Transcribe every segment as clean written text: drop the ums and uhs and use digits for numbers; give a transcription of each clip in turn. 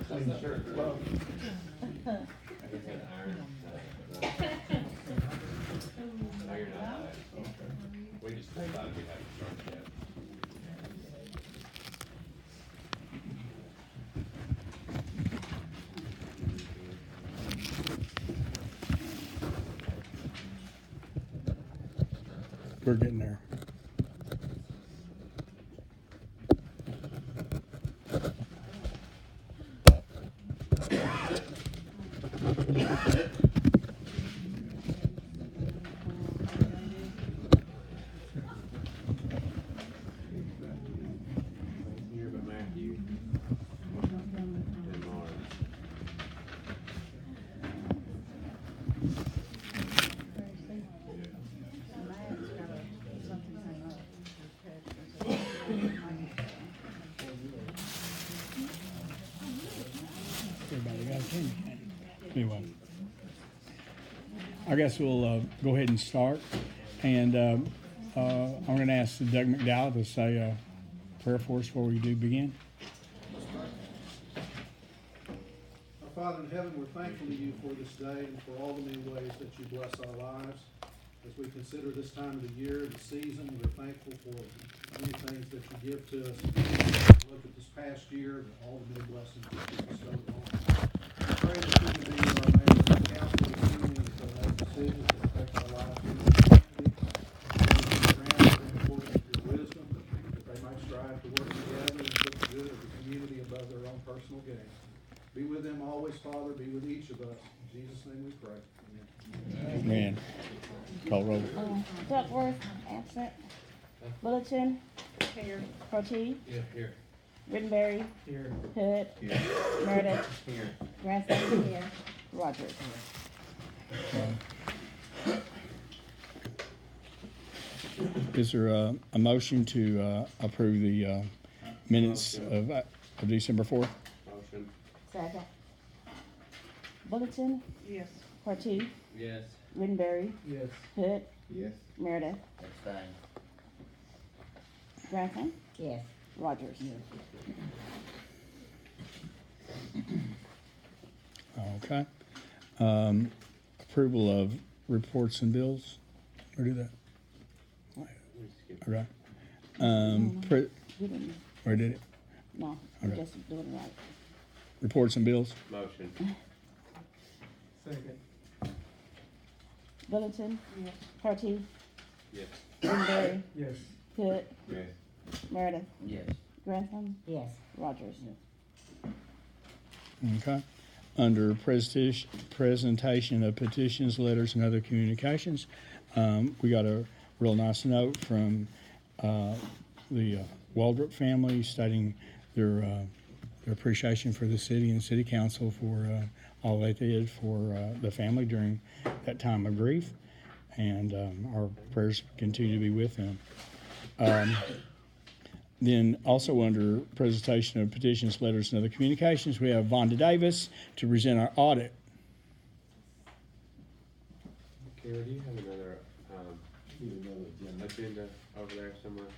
clean shirt. Well, No, you're not. We just thought we hadn't started yet. We're getting there. Here, but Matthew and Mars. Everybody got a pen? Anyway, I guess we'll go ahead and start. And I'm going to ask Doug McDowell to say a prayer for us before we do begin. our Father in heaven, we're thankful to you for this day and for all the many ways that you bless our lives. As we consider this time of the year, the season, we're thankful for many things that you give to us. Look at this past year and all the many blessings that you bestowed on us. I pray that you can be our management council this evening to make decisions that affect our lives here in the community. Grant them according to your wisdom, that they might strive to work together and put the good of the community above their own personal gain. Be with them always, Father. Be with each of us. In Jesus' name we pray. Amen. Amen. Call roll. Duckworth, absent. Bulletin. Here. Protein. Yeah, here. Rittenberry. Here. Hood. Here. Meredith. Here. Grantham. Here. Rogers. Is there a motion to approve the minutes of December 4th? Motion. Second. Bulletin. Yes. Protein. Yes. Rittenberry. Yes. Hood. Yes. Meredith. Abstain. Grantham. Yes. Rogers. Okay. Approval of reports and bills. Or do that? Okay. We didn't. Or did it? No, we're Okay. just doing it right. Reports and bills. Motion. Second. Bulletin. Yes. Protein. Yes. Rittenberry. Yes. Hood. Yes. Meredith. Yes. Grantham. Yes. Rogers. Okay. Under presentation of petitions, letters, and other communications, we got a real nice note from the Waldrop family stating their appreciation for the city and city council for all they did for the family during that time of grief, and our prayers continue to be with them. Then also under presentation of petitions, letters, and other communications, we have Vonda Davis to present our audit. Kara, do you have another agenda over there somewhere?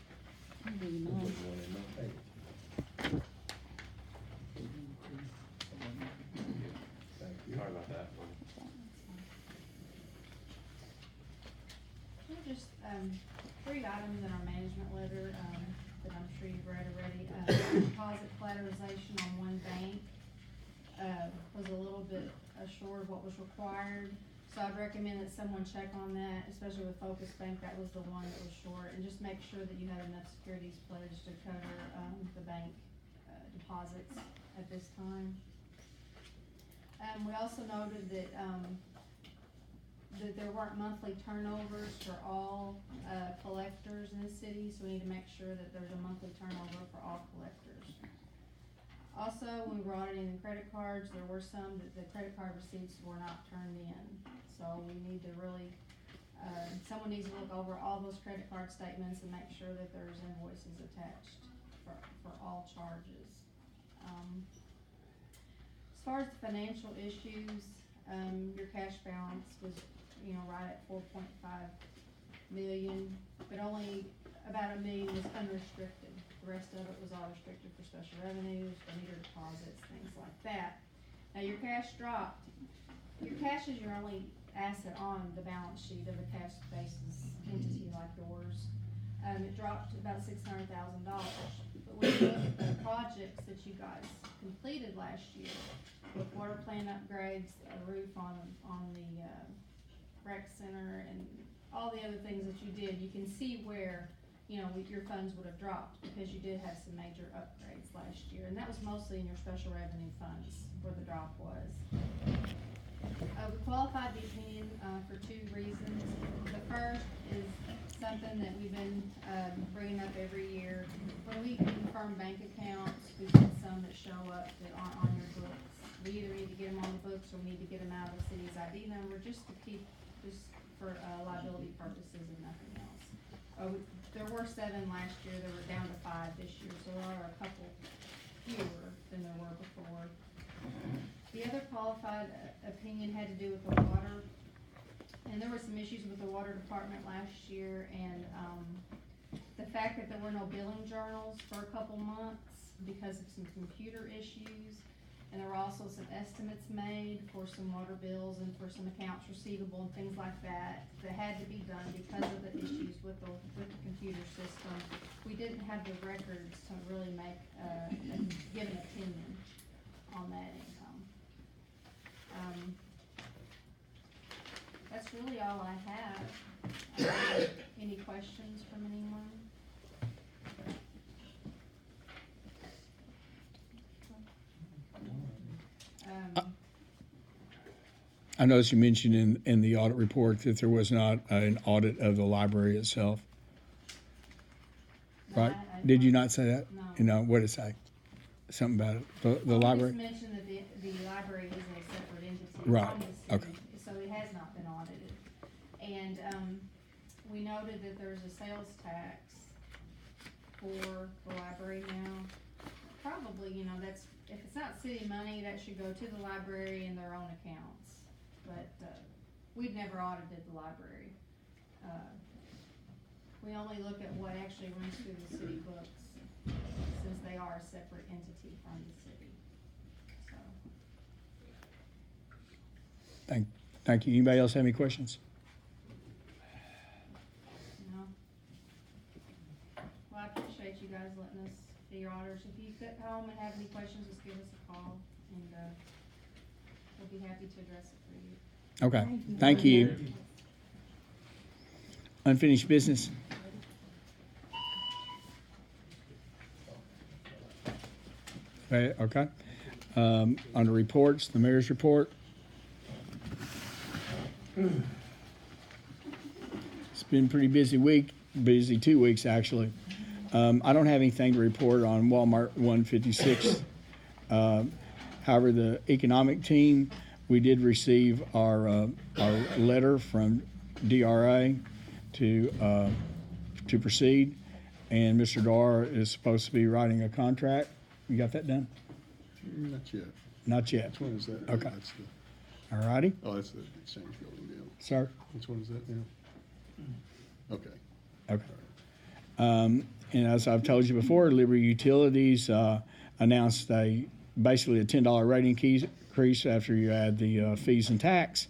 Sorry about that. Just three items in our management letter that I'm sure you've read already. Deposit collateralization on one bank was a little bit short of what was required. So I'd recommend that someone check on that, especially with Focus Bank. That was the one that was short, and just make sure that you have enough securities pledged to cover the bank deposits at this time. We also noted that that there weren't monthly turnovers for all collectors in the city, so we need to make sure that there's a monthly turnover for all collectors. Also, when we were auditing the credit cards, there were some that the credit card receipts were not turned in. So we need to really, someone needs to look over all those credit card statements and make sure that there's invoices attached for all charges. As far as the financial issues, your cash balance was, right at 4.5 million, but only about $1 million was unrestricted. The rest of it was all restricted for special revenues, for meter deposits, things like that. Now, your cash dropped. Your cash is your only asset on the balance sheet of a cash basis entity like yours. It dropped to about $600,000. But when you look at the projects that you guys completed last year, with water plant upgrades, a roof on the rec center, and all the other things that you did, you can see where, your funds would have dropped, because you did have some major upgrades last year, and that was mostly in your special revenue funds where the drop was. We qualified the opinion for two reasons. The first is something that we've been bringing up every year. When we confirm bank accounts, we've got some that show up that aren't on your books. We either need to get them on the books, or we need to get them out of the city's ID number, just for liability purposes and nothing else. There were 7 last year. There were down to 5 this year, so there are a couple fewer than there were before. The other qualified opinion had to do with the water, and there were some issues with the water department last year, and the fact that there were no billing journals for a couple months because of some computer issues, and there were also some estimates made for some water bills and for some accounts receivable and things like that had to be done because of the issues with the computer system. We didn't have the records to really give an opinion on that income. That's really all I have. Any questions from anyone? I noticed you mentioned in the audit report that there was not an audit of the library itself, No, right? I Did you don't- not say that? No. What did it say? Something about it, the Well, library? we just mentioned that the library is a separate entity Right, from the city, okay. so it has not been audited. And, we noted that there's a sales tax for the library now. Probably, that's, if it's not city money, that should go to the library in their own accounts. But, we've never audited the library. We only look at what actually runs through the city books, since they are a separate entity from the city, so. Thank you. Anybody else have any questions? No. Well, I appreciate you guys letting us be your auditors. If you get home and have any questions, just give us a call, and, we'll be happy to address it for you. Okay, thank you. Unfinished business? Okay. Under reports, the mayor's report. It's been a pretty busy 2 weeks, actually. I don't have anything to report on Walmart 156. However, the economic team, we did receive our letter from DRA to proceed, and Mr. Dar is supposed to be writing a contract. You got that done? Not yet. Not yet. Which one is that? Okay. That's the, All righty, that's the exchange building deal. sir. Which one is that now? Okay. Okay. And as I've told you before, Liberty Utilities announced basically a $10 rate increase after you add the fees and tax.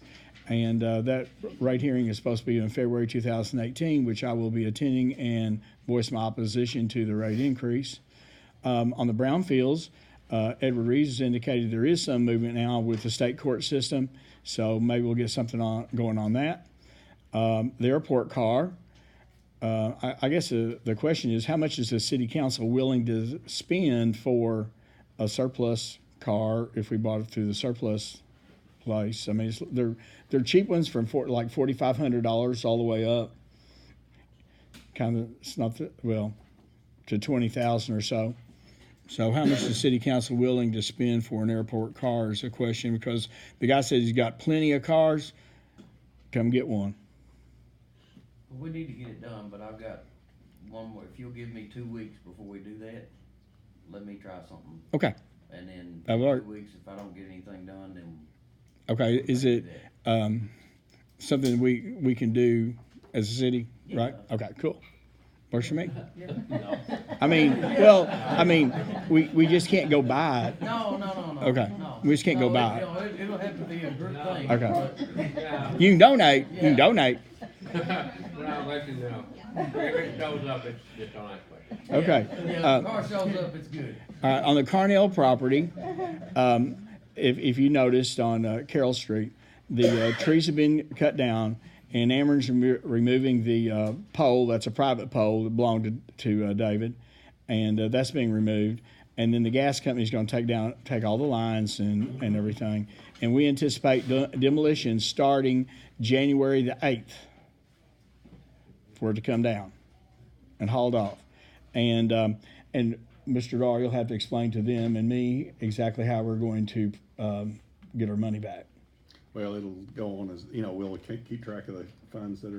And that rate hearing is supposed to be in February 2018, which I will be attending and voice my opposition to the rate increase. On the brownfields, Edward Reeves has indicated there is some movement now with the state court system, so maybe we'll get something going on that. The airport car, I guess the question is, how much is the city council willing to spend for a surplus car if we bought it through the surplus place? I mean, they're cheap ones from like $4,500 all the way up. It's not to $20,000 or so. So how much is the city council willing to spend for an airport car is the question, because the guy says he's got plenty of cars. Come get one. We need to get it done, but I've got one more. If you'll give me 2 weeks before we do that, let me try something. Okay. And then That'll work. 2 weeks, if I don't get anything done, then. Okay. Is it something we can do as a city? Yeah. Right? Okay. Cool. Works for me. No. I mean, we just can't go by it. No. Okay. No. We just can't go No, by it. you know, it'll have to be a group thing. Okay. but- Yeah. You can donate. You can Yeah. donate. Well, I'll let you know. If it shows up, it's just on that question. Okay. Yeah, if the car shows up, it's good. On the Carnell property, if you noticed on Carroll Street, the trees have been cut down, and Ameren's removing the pole. That's a private pole that belonged to David, and that's being removed. And then the gas company's going to take all the lines and everything. And we anticipate demolition starting January the 8th for it to come down and hauled off. And Mr. Dar, you'll have to explain to them and me exactly how we're going to get our money back. Well, it'll go on as, you know, we'll keep track of the funds that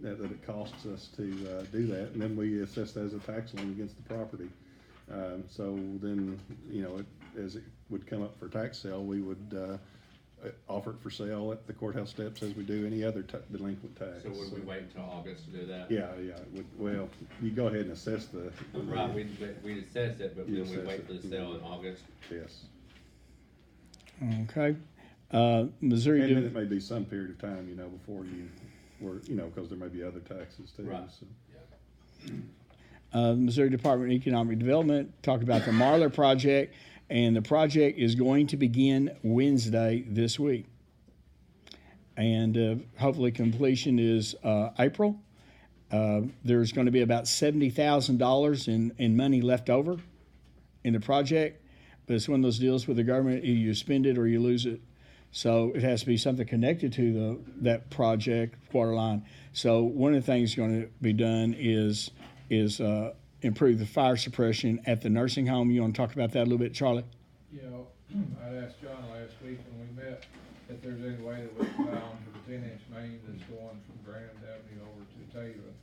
it costs us to do that, and then we assess that as a tax lien against the property. So then, you know, as it would come up for tax sale, we would offer it for sale at the courthouse steps as we do any other delinquent tax. So would we wait until August to do that? Yeah, well, you go ahead and assess the. Right, we assess it, but You then we assess wait it. for the sale in August. Yes. Okay. Missouri. And then it may be some period of time, you know, before you were, you know, because there may be other taxes too. Right. So. Yeah. Missouri Department of Economic Development talked about the Marler project, and the project is going to begin Wednesday this week. And hopefully completion is April. There's going to be about $70,000 in money left over in the project, but it's one of those deals with the government, either you spend it or you lose it. So it has to be something connected to that project water line. So one of the things going to be done is improve the fire suppression at the nursing home. You want to talk about that a little bit, Charlie? You know, I'd asked John last week when we met if there's any way that we can tie onto the 10-inch main that's going from Grand Avenue over to Taylor.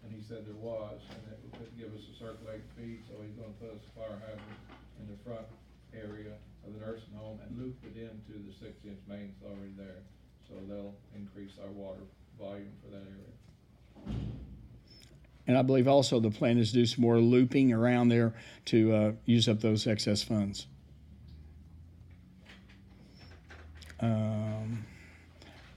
And he said there was, and it would give us a circulating feed, so he's gonna put us a fire hydrant in the front area of the nursing home and loop it into the 6-inch main that's already there. So that'll increase our water volume for that area. And I believe also the plan is to do some more looping around there to use up those excess funds.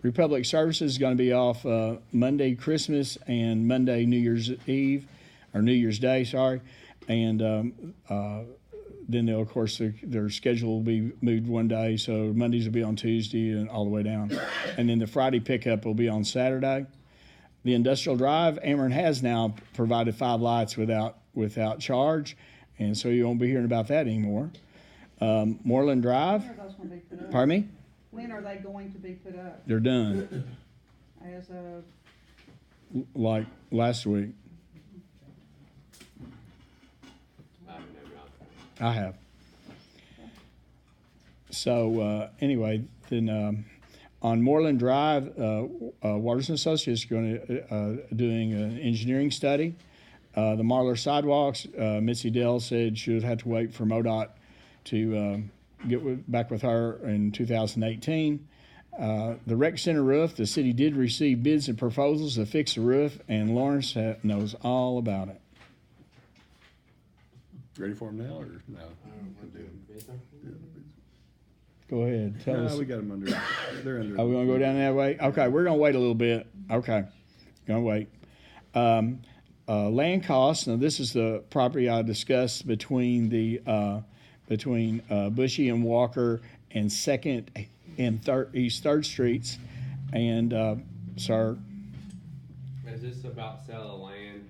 Republic Services is going to be off Monday Christmas and Monday New Year's Eve, or New Year's Day, sorry. And then they'll, of course, their schedule will be moved one day, so Mondays will be on Tuesday and all the way down. And then the Friday pickup will be on Saturday. The Industrial Drive, Ameren has now provided 5 lights without charge, and so you won't be hearing about that anymore. Moreland Drive, When are those gonna be put up? pardon me? When are they going to be put up? They're done, As of, like last week. I haven't never done I have. So anyway, then on Moreland Drive, Waters and Associates are going to doing an engineering study. The Marler sidewalks, Mitzi Dell said she would have to wait for MoDOT to back with her in 2018. The rec center roof, the city did receive bids and proposals to fix the roof, and Lawrence knows all about it. Ready for them now or no? it. Go ahead, tell No, us. we got them under. They're under. Are we gonna go down that way? Okay, we're gonna wait a little bit. Okay, gonna wait. Land costs. Now, this is the property I discussed between Bushy and Walker and 2nd and East 3rd Streets. And sir, Is this about sale of land?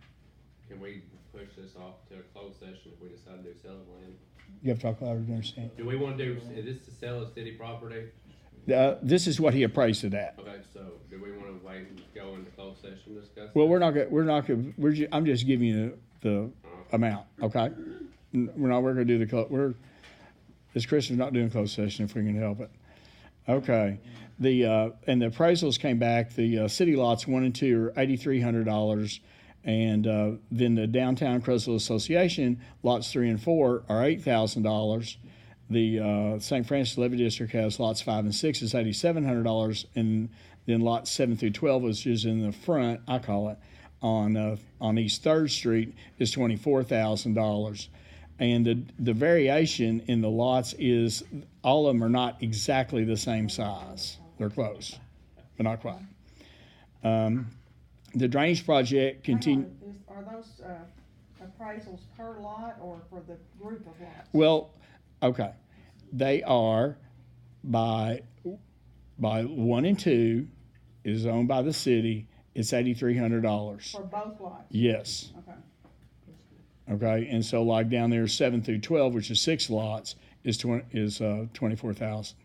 Can we push this off to a closed session if we decide to do sale of land? you have to talk louder to understand. Do we wanna do, is this the sale of city property? This is what he appraised it at. Okay, so do we wanna wait and go into closed session to discuss? Well, this? I'm just giving you the amount, okay? We're gonna do this Christian's not doing closed session if we can help it. Okay, and the appraisals came back, the city lots 1 and 2 are $8,300, and then the Downtown Crystal Association, lots 3 and 4 are $8,000. The St. Francis Levy District has lots 5 and 6 is $8,700, and then lots 7 through 12, which is in the front, I call it, on East Third Street is $24,000. And the variation in the lots is, all of them are not exactly the same size. They're close, but not quite. The drainage project continue. Are those, appraisals per lot or for the group of lots? Well, okay, they are by 1 and 2 is owned by the city. It's $8,300. For both lots? Yes. Okay. Okay, and so like down there, 7 through 12, which is 6 lots, is 24,000.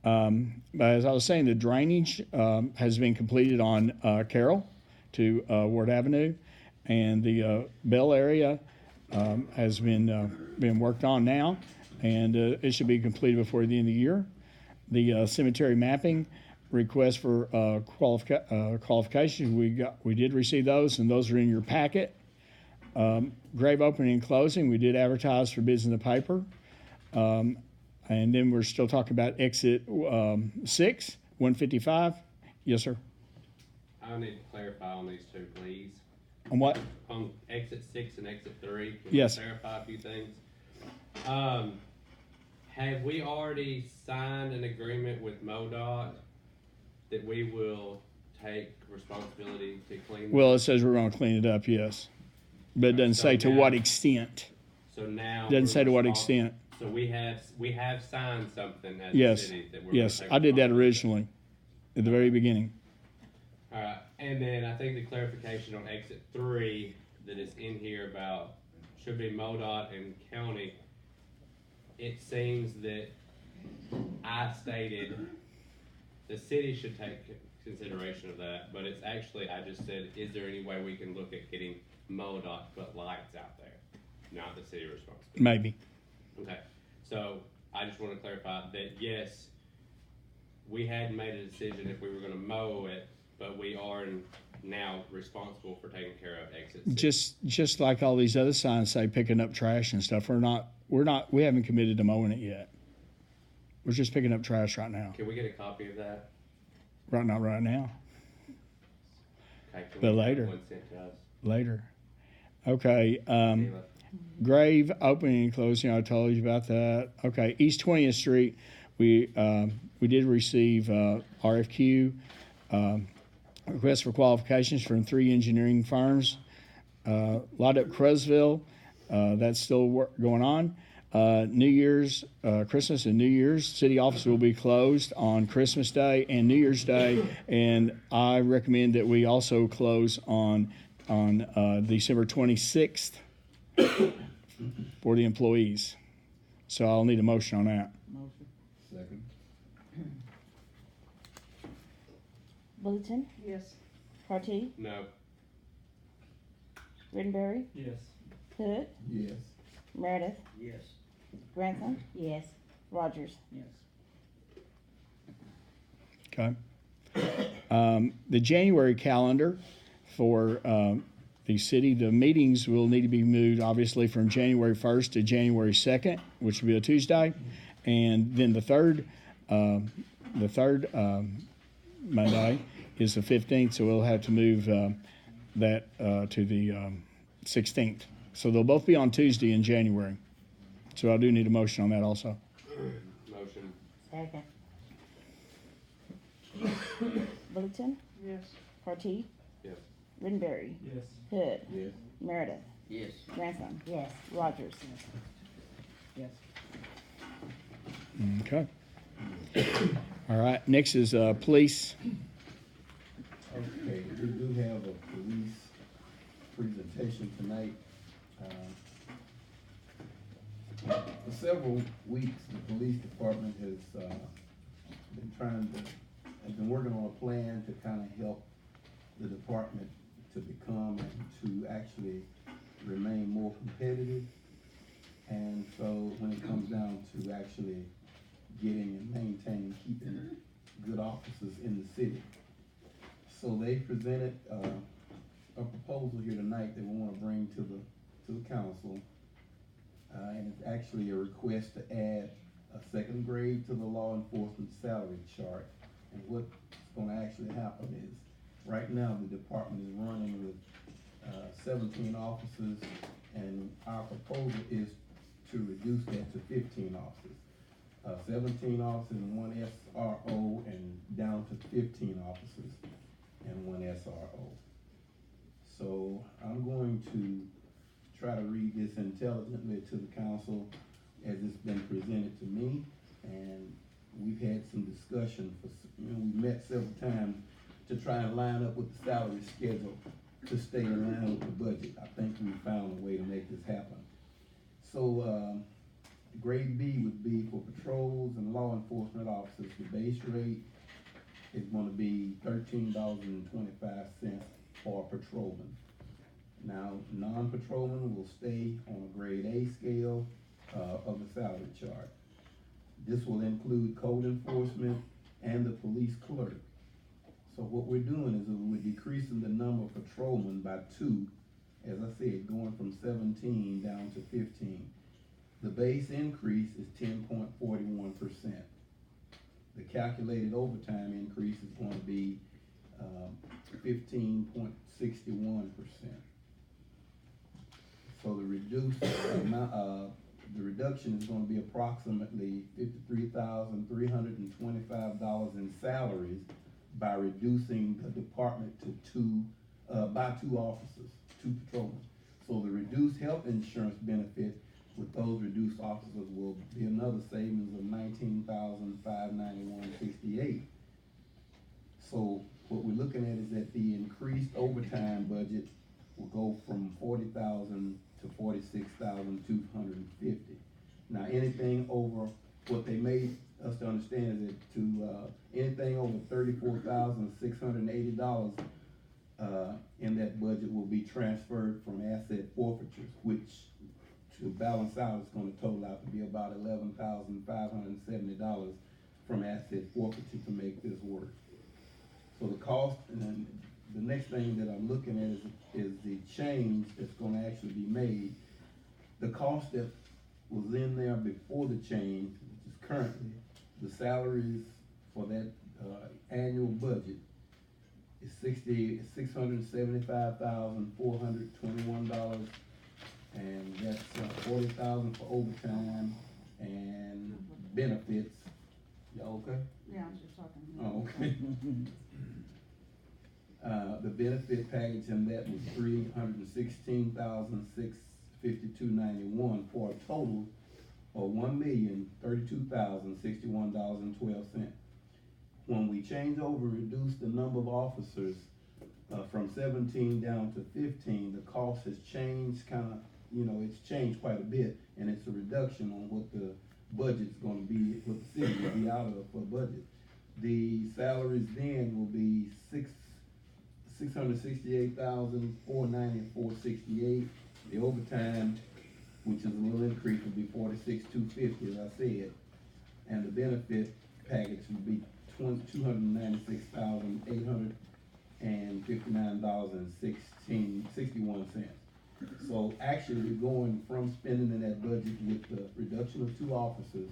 But as I was saying, the drainage has been completed on Carroll to Ward Avenue, and the Bell area has been worked on now, and it should be completed before the end of the year. The cemetery mapping request for qualifications, we did receive those, and those are in your packet. Grave opening and closing, we did advertise for bids in the paper. And then we're still talking about exit 6, 155. Yes, sir. I need to clarify on these two, please. On what? On exit 6 and exit 3, can Yes. you clarify a few things? Have we already signed an agreement with MoDOT that we will take responsibility to clean? Well, it says we're going to clean it up, yes. But it doesn't So say to now- what extent. So now. Doesn't we're say to what respons- extent. So we have signed something as Yes. a city that we're. Yes, gonna take I did that responsibility. originally at the very beginning. All right, and then I think the clarification on exit 3 that is in here about should be MoDOT and county. It seems that I stated the city should take consideration of that, but it's actually, I just said, is there any way we can look at getting MoDOT to put lights out there? Not the city responsibility. Maybe. Okay, so I just want to clarify that yes, we had made a decision if we were going to mow it, but we are now responsible for taking care of exit 6. Just like all these other signs say picking up trash and stuff, we haven't committed to mowing it yet. We're just picking up trash right now. Can we get a copy of that? Right now. Okay, can But we have later. one sent to us? Later. Okay, Sheila? grave opening and closing, I told you about that. Okay, East 20th Street, we did receive RFQ requests for qualifications from 3 engineering firms. Lot up Caruthersville, that's still going on. New Year's, Christmas and New Year's, city office will be closed on Christmas Day and New Year's Day, and I recommend that we also close on December 26th for the employees. So I'll need a motion on that. Second. Bulletin, Yes. Partee, No. Rittenberry, Yes. Hood, Yes. Meredith, Yes. Grantham, Yes. Rogers. Okay. The January calendar for the city, the meetings will need to be moved, obviously, from January 1st to January 2nd, which will be a Tuesday. And then the third Monday is the 15th, so we'll have to move that to the 16th. So they'll both be on Tuesday in January. So I do need a motion on that also. Motion. Second. Bulletin, Yes. Partee, Yes. Rittenberry, Yes. Hood, Yes. Meredith, Yes. Grantham, Yes. Rogers. Yes. Okay. All right, next is police. Okay, we do have a police presentation tonight. For several weeks, the police department has been working on a plan to kind of help the department to become and to actually remain more competitive. And so when it comes down to actually getting and maintaining, keeping good officers in the city. So they presented a proposal here tonight that we want to bring to the council. And it's actually a request to add a second grade to the law enforcement salary chart. And what's going to actually happen is Right now, the department is running with 17 officers, and our proposal is to reduce that to 15 officers. 17 officers and 1 SRO, and down to 15 officers and 1 SRO. So I'm going to try to read this intelligently to the council as it's been presented to me, and we've had some discussion we've met several times to try and line up with the salary schedule to stay in line with the budget. I think we found a way to make this happen. So, grade B would be for patrols and law enforcement officers. The base rate is gonna be $13.25 for a patrolman. Now, non-patrolman will stay on a grade A scale of the salary chart. This will include code enforcement and the police clerk. So what we're doing is we're decreasing the number of patrolmen by 2, as I said, going from 17 down to 15. The base increase is 10.41%. The calculated overtime increase is going to be 15.61%. So the reduced amount, the reduction is going to be approximately $53,325 in salaries by reducing the department to 2 officers, 2 patrolmen. So the reduced health insurance benefit with those reduced officers will be another savings of $19,591.68. So what we're looking at is that the increased overtime budget will go from $40,000 to $46,250. Now, anything over, what they made us to understand is that anything over $34,680 in that budget will be transferred from asset forfeitures, which to balance out is going to total out to be about $11,570 from asset forfeiture to make this work. So the cost, and then the next thing that I'm looking at is the change that's going to actually be made. The cost that was in there before the change, which is currently, the salaries for that annual budget is $675,421, and that's $40,000 for overtime and benefits. Y'all okay? Yeah, I was just talking. Oh, okay. The benefit package in that was $316,652.91 for a total of $1,032,061.12. When we change over, reduce the number of officers from 17 down to 15, the cost has changed it's changed quite a bit, and it's a reduction on what the budget's gonna be, what the city will be out of for budget. The salaries then will be $668,494.68. The overtime, which is a little increase, will be $46,250, as I said, and the benefit package will be $296,859.61. So actually, we're going from spending in that budget with the reduction of 2 officers,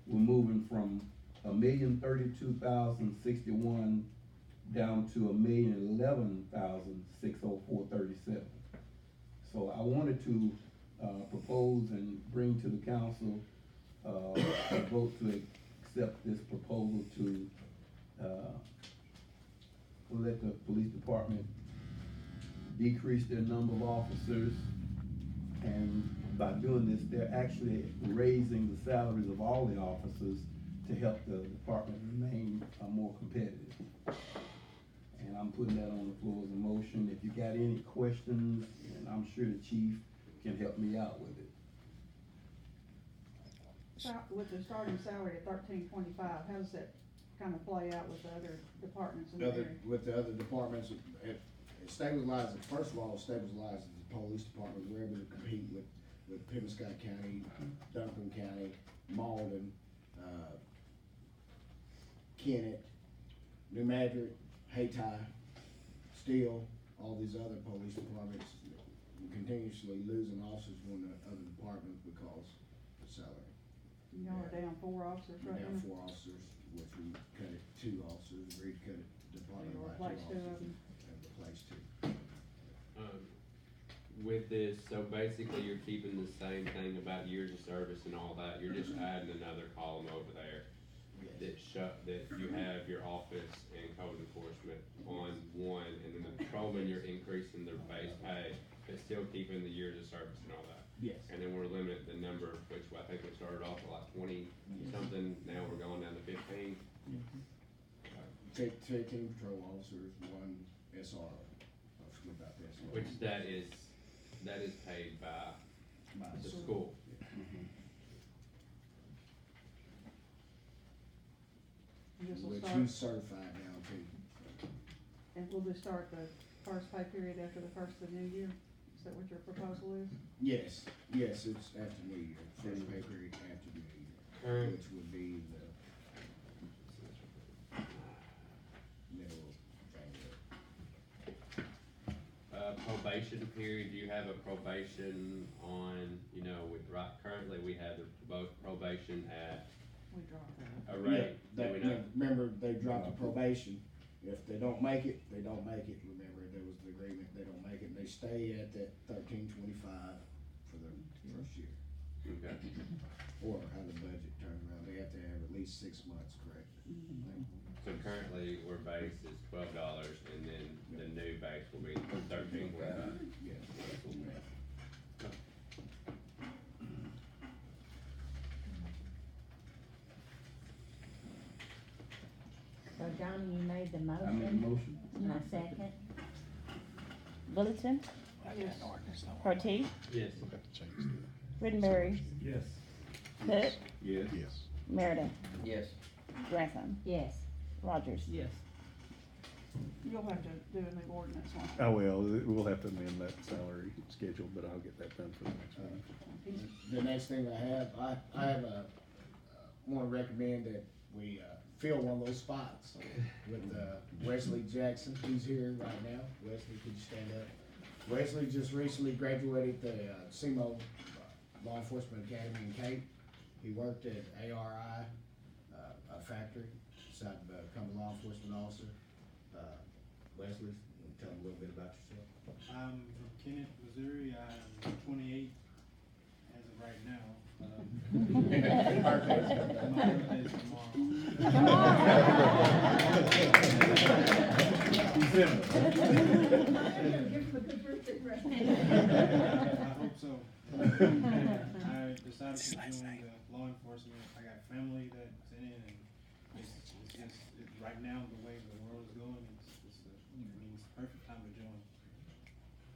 we're moving from $1,032,061 down to $1,011,604.37. So I wanted to propose and bring to the council a vote to accept this proposal to let the police department decrease their number of officers, and by doing this, they're actually raising the salaries of all the officers to help the department remain more competitive. And I'm putting that on the floor as a motion. If you got any questions, and I'm sure the chief can help me out with it. With the starting salary at $13.25, how does that kind of play out with the other departments in the area? With the other departments, it stabilizes, first of all, it stabilizes the police department. We're able to compete with Pembroke County, Duncan County, Malden, Kennett, New Madrid, Hayti, Steele, all these other police departments. We're continuously losing officers going to other departments because of salary. Y'all are down 4 officers We're right down now? 4 officers, which we cut it 2 officers, agreed to cut it department You'll by replace two two of officers them. and replace two. With this, so basically you're keeping the same thing about years of service and all that, you're just adding another column over there that you have your office and code enforcement on one, and then the patrolman, you're increasing their base pay, but still keeping the years of service and all that. Yes. And then we're limiting the number, which I think we started off at like 20 something, now we're going down to 15. 15 patrol officers, one SRO. I'll skip about the SRO. Which that is paid by the school. And this will Which start, he's certified now too. and will this start the first pay period after the first of the new year? Is that what your proposal is? Yes, it's after New Year, first pay period after New Year, which would be the middle of January. Probation period, do you have a probation on, currently we have the probation at We dropped that. a rate, do we not? Remember, they dropped the probation. If they don't make it, they don't make it. Remember, there was the agreement, they don't make it, they stay at that 13.25 for the first year. Okay. Or how the budget turns around, they have to have at least 6 months, correct? So currently, our base is $12, and then the new base will be $13.25. Yes. So Johnny, you made the I made a motion, motion. and I second. Littleton, Yes. Partee, Yes. Rittenberry, Yes. Hood, Yes. Meredith, Yes. Grantham, Yes. Rogers. Yes. You'll have to do a new ordinance one. Oh, well, we'll have to amend that salary schedule, but I'll get that done for the next meeting. The next thing I have want to recommend that we fill one of those spots with Wesley Jackson. He's here right now. Wesley, could you stand up? Wesley just recently graduated the SEMO Law Enforcement Academy in Cape. He worked at ARI, a factory, decided to become a law enforcement officer. Wesley, tell him a little bit about yourself. I'm from Kennett, Missouri. I'm 28 as of right now. My birthday's tomorrow. Come on. I hope so. I decided to join the law enforcement. I got family that's in it, and right now the way the world is going, it's the perfect time to join.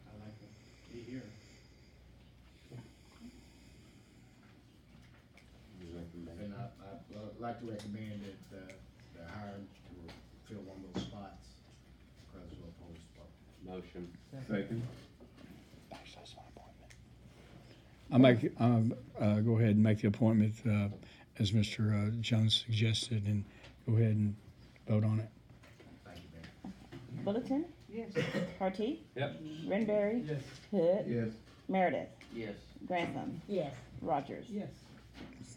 I like to be here. And I'd like to recommend that the hire to fill one of those spots, Caruthersville Police Department. Motion. Second. Go ahead and make the appointment, as Mr. Jones suggested, and go ahead and vote on it. Thank you, Mayor. Bulletin, Yes. Partee, Yep. Rittenberry, Yes. Hood, Yes. Meredith, Yes. Grantham, Yes. Rogers. Yes.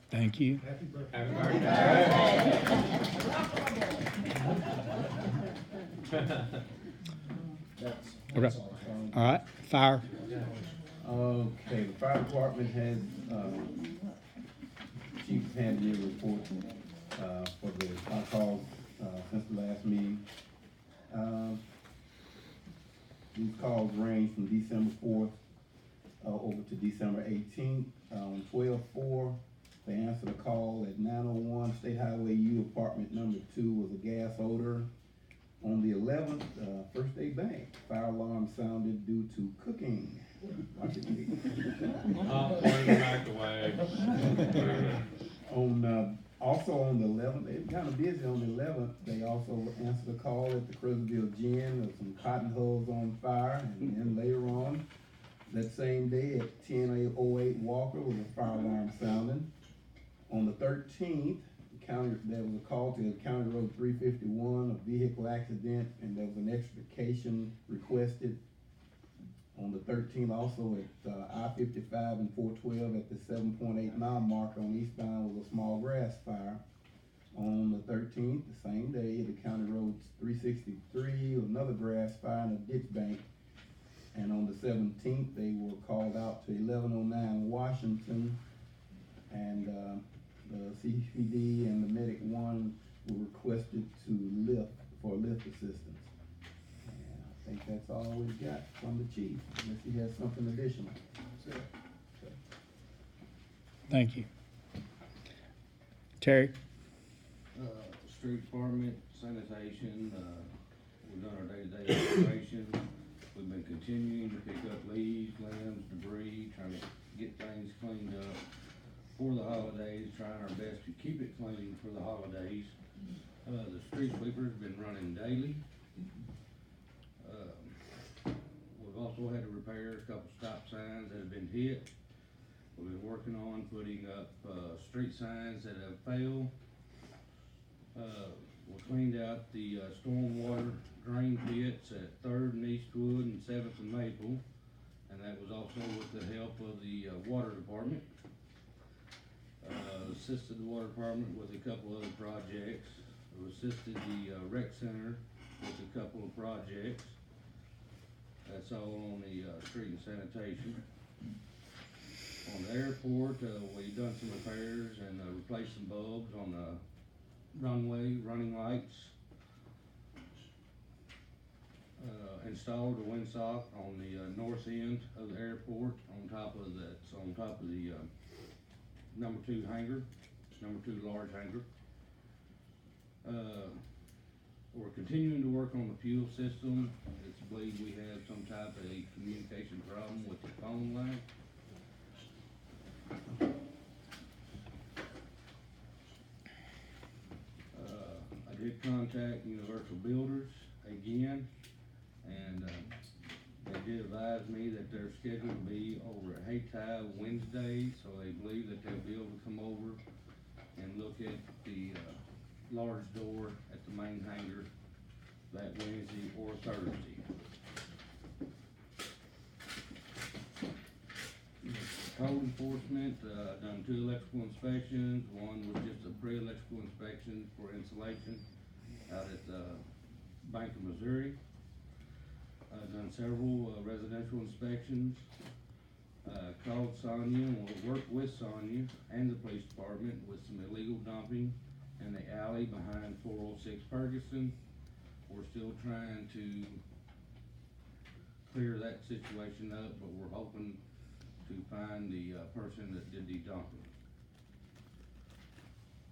Thank you. Happy birthday. Happy birthday. That's all I have. All right, fire. Okay, the fire department has, chief has handed me a report, for the calls, since the last meeting. These calls range from December 4th, over to December 18th. On 12/4, they answered a call at 901 State Highway U, apartment number 2, was a gas odor. On the 11th, First Day Bank, fire alarm sounded due to cooking. Watch it, please. Put it in the microwave. Also on the 11th, they were kind of busy on the 11th, they also answered a call at the Caruthersville Gym, there was some cotton hulls on fire, and then later on, that same day at 10:08 Walker was a fire alarm sounding. On the 13th, there was a call to County Road 351, a vehicle accident, and there was an extrication requested. On the 13th, also at I-55 and 412 at the 7.8 mile marker on eastbound was a small grass fire. On the 13th, the same day, the County Road 363, another grass fire in a ditch bank. And on the 17th, they were called out to 1109 Washington, and the CPD and the Medic 1 were requested to for lift assistance. And I think that's all we've got from the chief, unless he has something additional. That's it. Thank you. Terry? Street department, sanitation, we've done our day-to-day operations. We've been continuing to pick up leaves, limbs, debris, trying to get things cleaned up for the holidays, trying our best to keep it clean for the holidays. The street sweeper's been running daily. We've also had to repair a couple stop signs that have been hit. We've been working on putting up, street signs that have failed. We cleaned out the, stormwater drain pits at Third and Eastwood and Seventh and Maple, and that was also with the help of the, water department. Assisted the water department with a couple other projects. We assisted the, rec center with a couple of projects. That's all on the, street and sanitation. On the airport, we done some repairs and, replaced some bulbs on the runway, running lights. Installed a windsock on the north end of the airport on top of the number 2 hangar, number 2 large hangar. We're continuing to work on the fuel system. It's believed we have some type of a communication problem with the phone line. I did contact Universal Builders again, and they did advise me that they're scheduled to be over at Hayti Wednesday, so they believe that they'll be able to come over and look at the large door at the main hangar that Wednesday or Thursday. Code enforcement, done 2 electrical inspections. One was just a pre-electrical inspection for insulation out at Bank of Missouri. Done several residential inspections. Called Sonia and will work with Sonia and the police department with some illegal dumping in the alley behind 406 Ferguson. We're still trying to clear that situation up, but we're hoping to find the person that did the dumping.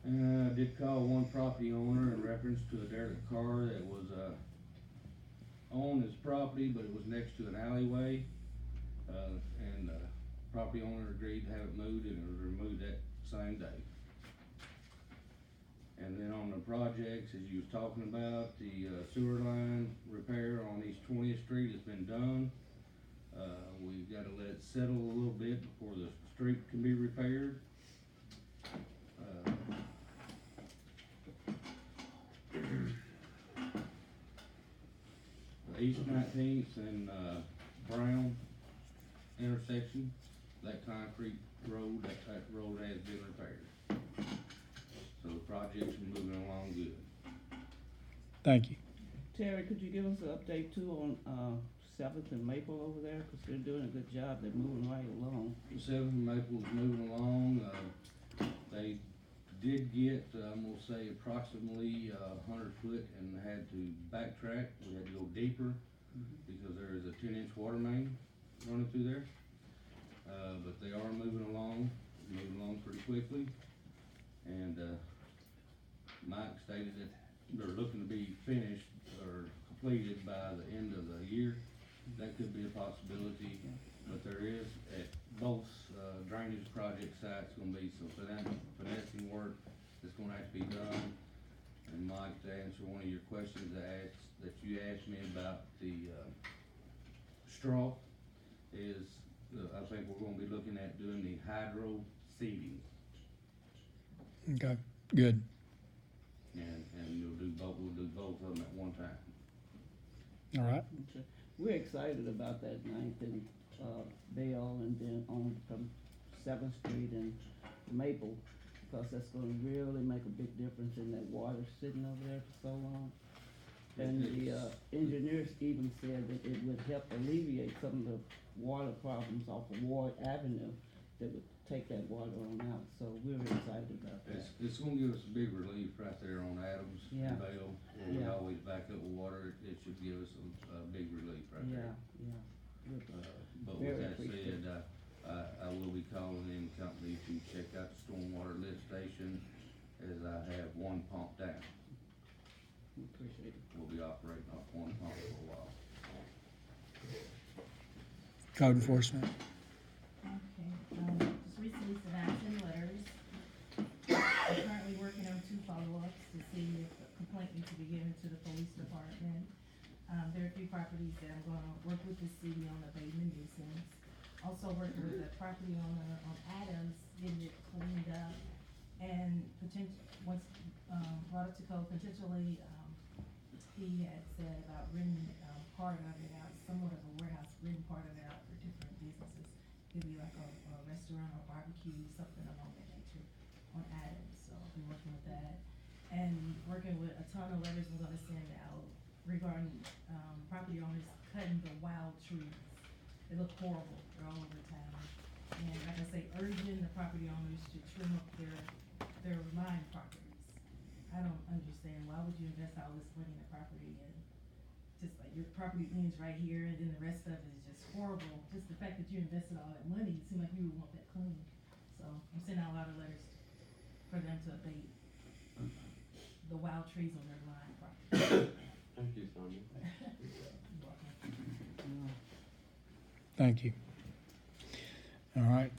I did call one property owner in reference to a derelict car that was on his property, but it was next to an alleyway. And the property owner agreed to have it moved, and it was removed that same day. And then on the projects, as you was talking about, the sewer line repair on East 20th Street has been done. We've got to let it settle a little bit before the street can be repaired. The East 19th and Brown intersection, that concrete road, that road has been repaired. So the project's moving along good. Thank you. Terry, could you give us an update too on, 7th and Maple over there? Cause they're doing a good job, they're moving right along. The 7th and Maple is moving along. They did get, I'm gonna say approximately 100 foot and had to backtrack. We had to go deeper because there is a 10-inch water main running through there. But they are moving along pretty quickly. And Mike stated that they're looking to be finished or completed by the end of the year. That could be a possibility, but there is at both drainage project sites gonna be some finessing work that's gonna have to be done. And Mike, to answer one of your questions that you asked me about the straw, is I think we're gonna be looking at doing the hydro seeding. Okay, good. And we'll do both of them at one time. All right. Okay. We're excited about that 9th and, Bell, and then on from 7th Street and Maple. because that's gonna really make a big difference in that water sitting over there for so long. And the engineers even said that it would help alleviate some of the water problems off of Ward Avenue that would take that water on out, so we're excited about that. It's gonna give us a big relief right there on Adams Yeah. and Vale, where we Yeah. always back up with water. It should give us a big relief right there. Yeah. But Very with that appreciative. said, I will be calling in company to check out the stormwater lift station, as I have one pump down. We appreciate it. We'll be operating off one pump for a while. Code enforcement. Okay, just received some action letters. I'm currently working on 2 follow-ups to see if a complaint needs to be given to the police department. There are 3 properties that I'm gonna work with the city on abating nuisance. Also working with the property owner on Adams, getting it cleaned up, and once, brought up to code, potentially, he had said about renting, part of it out, somewhat of a warehouse, renting part of it out for different businesses. Could be like a restaurant or barbecue, something along that nature on Adams, so I'll be working with that. And working with a ton of letters I'm gonna send out regarding, property owners cutting the wild trees. They look horrible, they're all over town. And like I say, urging the property owners to trim up their line properties. I don't understand, why would you invest all this money in a property and just like your property ends right here and then the rest of it is just horrible. Just the fact that you invested all that money, it seemed like you would want that clean. So I'm sending out a lot of letters for them to abate the wild trees on their line property. Thank you, Sonia. You're welcome. Thank you. All right.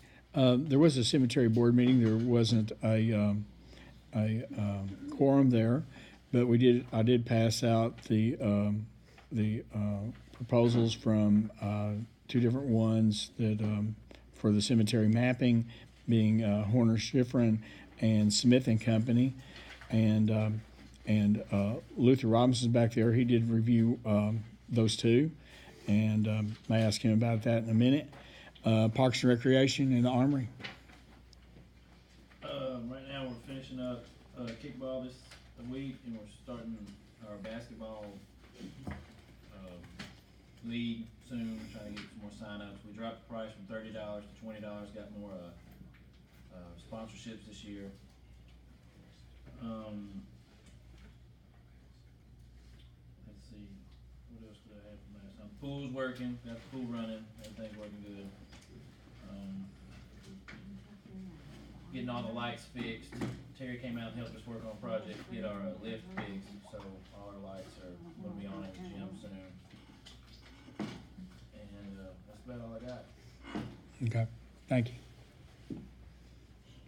There was a cemetery board meeting. There wasn't a quorum there, but I did pass out the proposals from 2 different ones that for the cemetery mapping, being Horner Schifrin and Smith and Company, and Luther Robinson's back there. He did review those 2, and may ask him about that in a minute. Parks and Recreation and the Armory. Right now, we're finishing up kickball this week, and we're starting our basketball league soon. Trying to get some more sign-ups. We dropped the price from $30 to $20. Got more sponsorships this year. Let's see, what else could I have from last time? Pool's working. Got the pool running. Everything's working good. Getting all the lights fixed. Terry came out and helped us work on a project to get our lift fixed, so all our lights are gonna be on in the gym soon. And that's about all I got. Okay. Thank you.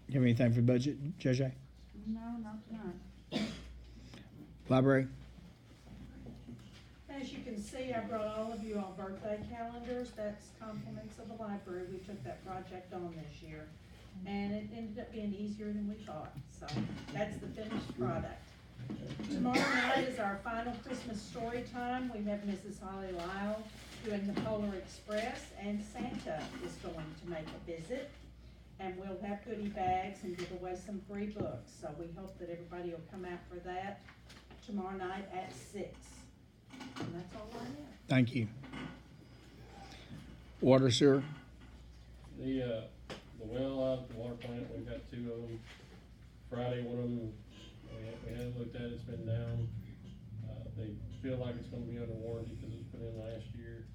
You have anything for budget, JJ? No, not tonight. Library? As you can see, I brought all of you on birthday calendars. That's compliments of the library. We took that project on this year. And it ended up being easier than we thought, so that's the finished product. Tomorrow night is our final Christmas story time. We have Mrs. Holly Lyle doing the Polar Express, and Santa is going to make a visit. And we'll have goodie bags and give away some free books, so we hope that everybody will come out for that tomorrow night at 6. And that's all I have. Thank you. Water sewer? The well out at the water plant, we've got 2 of them. Friday, one of them, we haven't looked at it, it's been down. They feel like it's gonna be under warranty because it was put in last year.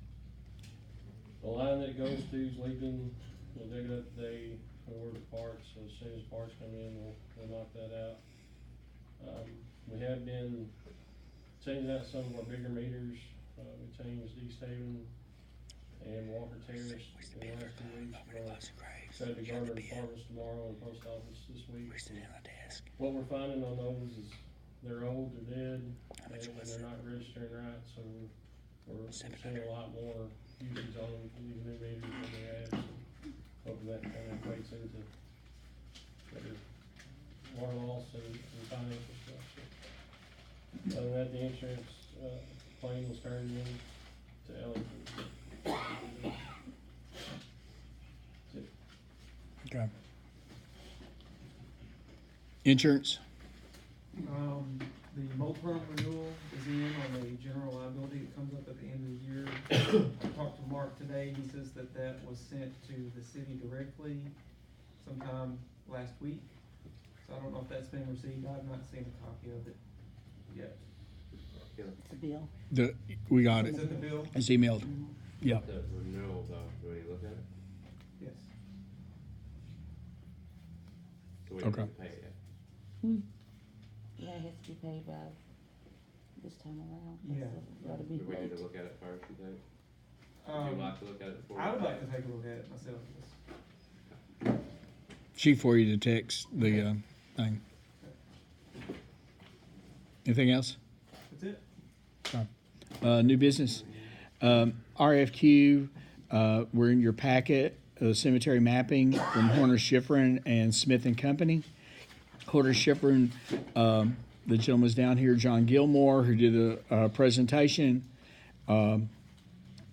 The line that it goes to is leaking. We'll dig it up today, we'll order parts, so as soon as parts come in, we'll knock that out. We have been changing out some of our bigger meters. We changed East Haven and Walker Terrace in the last 2 weeks. Said to Gardner Apartments tomorrow and Post Office this week. What we're finding on those is they're old, they're dead, and they're not registering right, so we're seeing a lot more usage on these new meters than we had. So hoping that kind of equates into better water loss and financial stuff. So, other than that, the insurance claim was turned in to Ellington. Okay. Insurance? The multi-term renewal is in on the general liability. It comes up at the end of the year. I talked to Mark today. He says that was sent to the city directly sometime last week. So I don't know if that's been received. I've not seen a copy of it yet. It's a bill. We got it. Is it the bill? It's emailed. Yeah. The renewal though, do we look at it? Yes. So we don't Okay. have to pay it yet. Yeah, it has to be paid by this time around. Yeah. That'll be Do we need late. to look at it first, you think? Would you like to look at it before? I we would pay like to it? take a look at it myself. Yes. She for you to text the thing. Anything else? That's it. New business. RFQ, we're in your packet, cemetery mapping from Horner Schifrin and Smith and Company. Horner Schifrin, the gentleman's down here, John Gilmore, who did a presentation,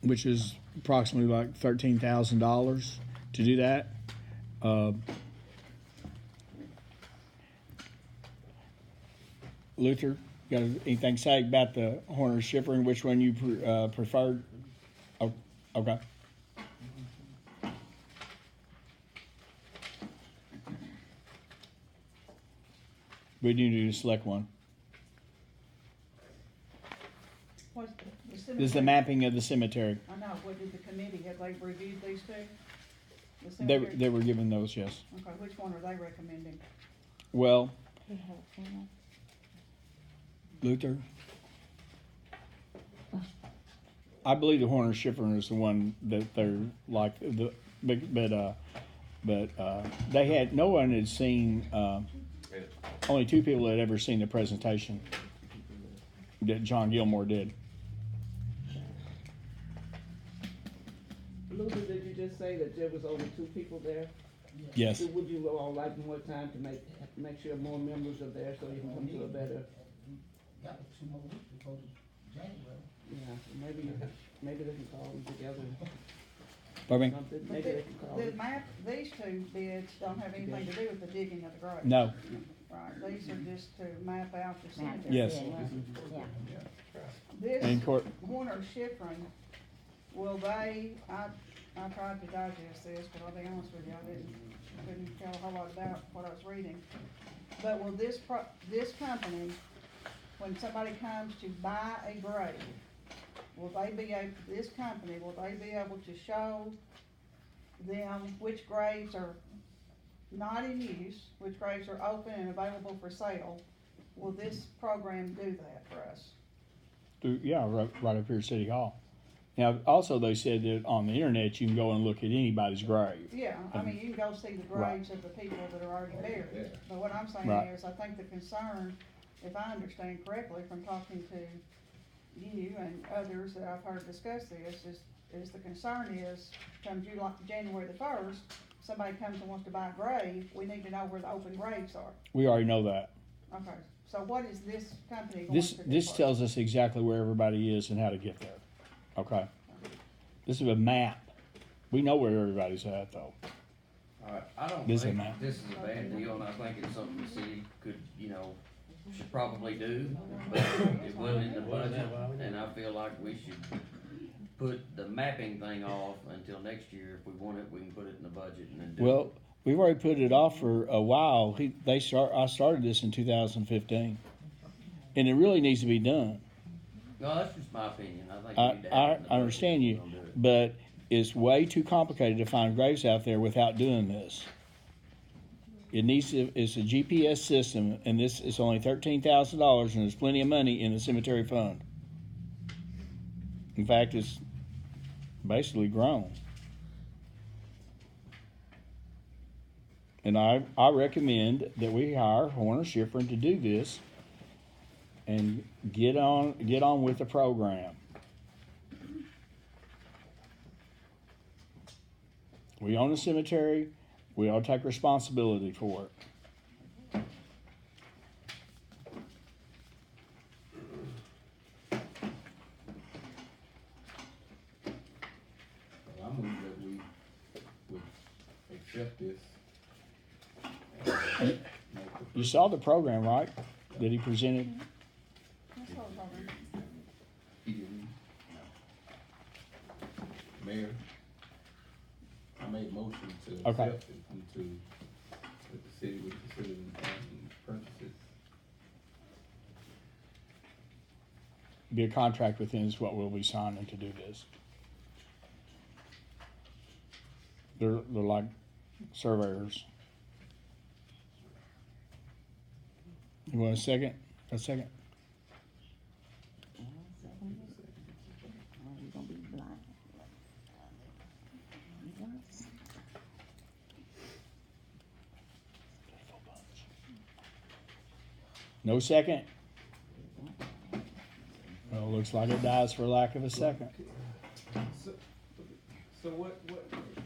which is approximately like $13,000 to do that. Luther, got anything to say about the Horner Schifrin? Which one you preferred? Oh, okay. We need to select one. What's the This is the cemetery? mapping of the cemetery. I know, what did the committee, have they reviewed these two? The They cemetery? were given those, yes. Okay, which one are they recommending? Well, We have one. Luther, I believe the Horner Schifrin is the one that they're like the, but they had no one had seen. Only two people had ever seen the presentation that John Gilmore did. Luther, did you just say that there was only 2 people there? Yes. So would you all like more time to make sure more members are there so you can come to a better? Got 2 more weeks before January. Yeah, so maybe they can call them together. Pardon me? Something, But maybe they can call the them. map, these two bids don't have anything to do with the digging of the grave. No. Right, these are just to map out the Map cemetery. Yes. Yeah. This And court. Horner Schifrin, will they, I tried to digest this, but I'll be honest with you, couldn't tell a whole lot about what I was reading. But will this company, when somebody comes to buy a grave, will they be able, this company, will they be able to show them which graves are not in use, which graves are open and available for sale? Will this program do that for us? Yeah, right up here at City Hall. Now, also they said that on the internet you can go and look at anybody's grave. Yeah, I mean, you can go see the graves of the people that are already buried, but what I'm saying Right. is, I think the concern, if I understand correctly from talking to you and others that I've heard discuss this, is the concern is, come January the 1st, somebody comes and wants to buy a grave, we need to know where the open graves are. We already know that. Okay, so what is this company going This to do? this first? tells us exactly where everybody is and how to get there. Okay. This is a map. We know where everybody's at though. I don't This is think a map. this is a bad deal, and I think it's something the city could, should probably do, but it will in the budget, and I feel like we should put the mapping thing off until next year. If we want it, we can put it in the budget and then do it. Well, we've already put it off for a while. I started this in 2015, and it really needs to be done. No, that's just my opinion. I think we need to I have it in the budget understand if you, we're gonna do it. but it's way too complicated to find graves out there without doing this. It needs to. It's a GPS system, and this is only $13,000, and there's plenty of money in the cemetery fund. In fact, it's basically grown. And I recommend that we hire Horner Schifrin to do this and get on with the program. We own a cemetery. We all take responsibility for it. I move that we would accept this and make the You saw the program, right, that he presented? He didn't. Mayor, I made a motion to Okay. accept it and to, that the city would consider and purchase it. Be a contract with him is what we'll be signing to do this. They're like surveyors. You want a second? A second? Oh, you're gonna be blind. No second? Well, looks like it dies for lack of a second. So what,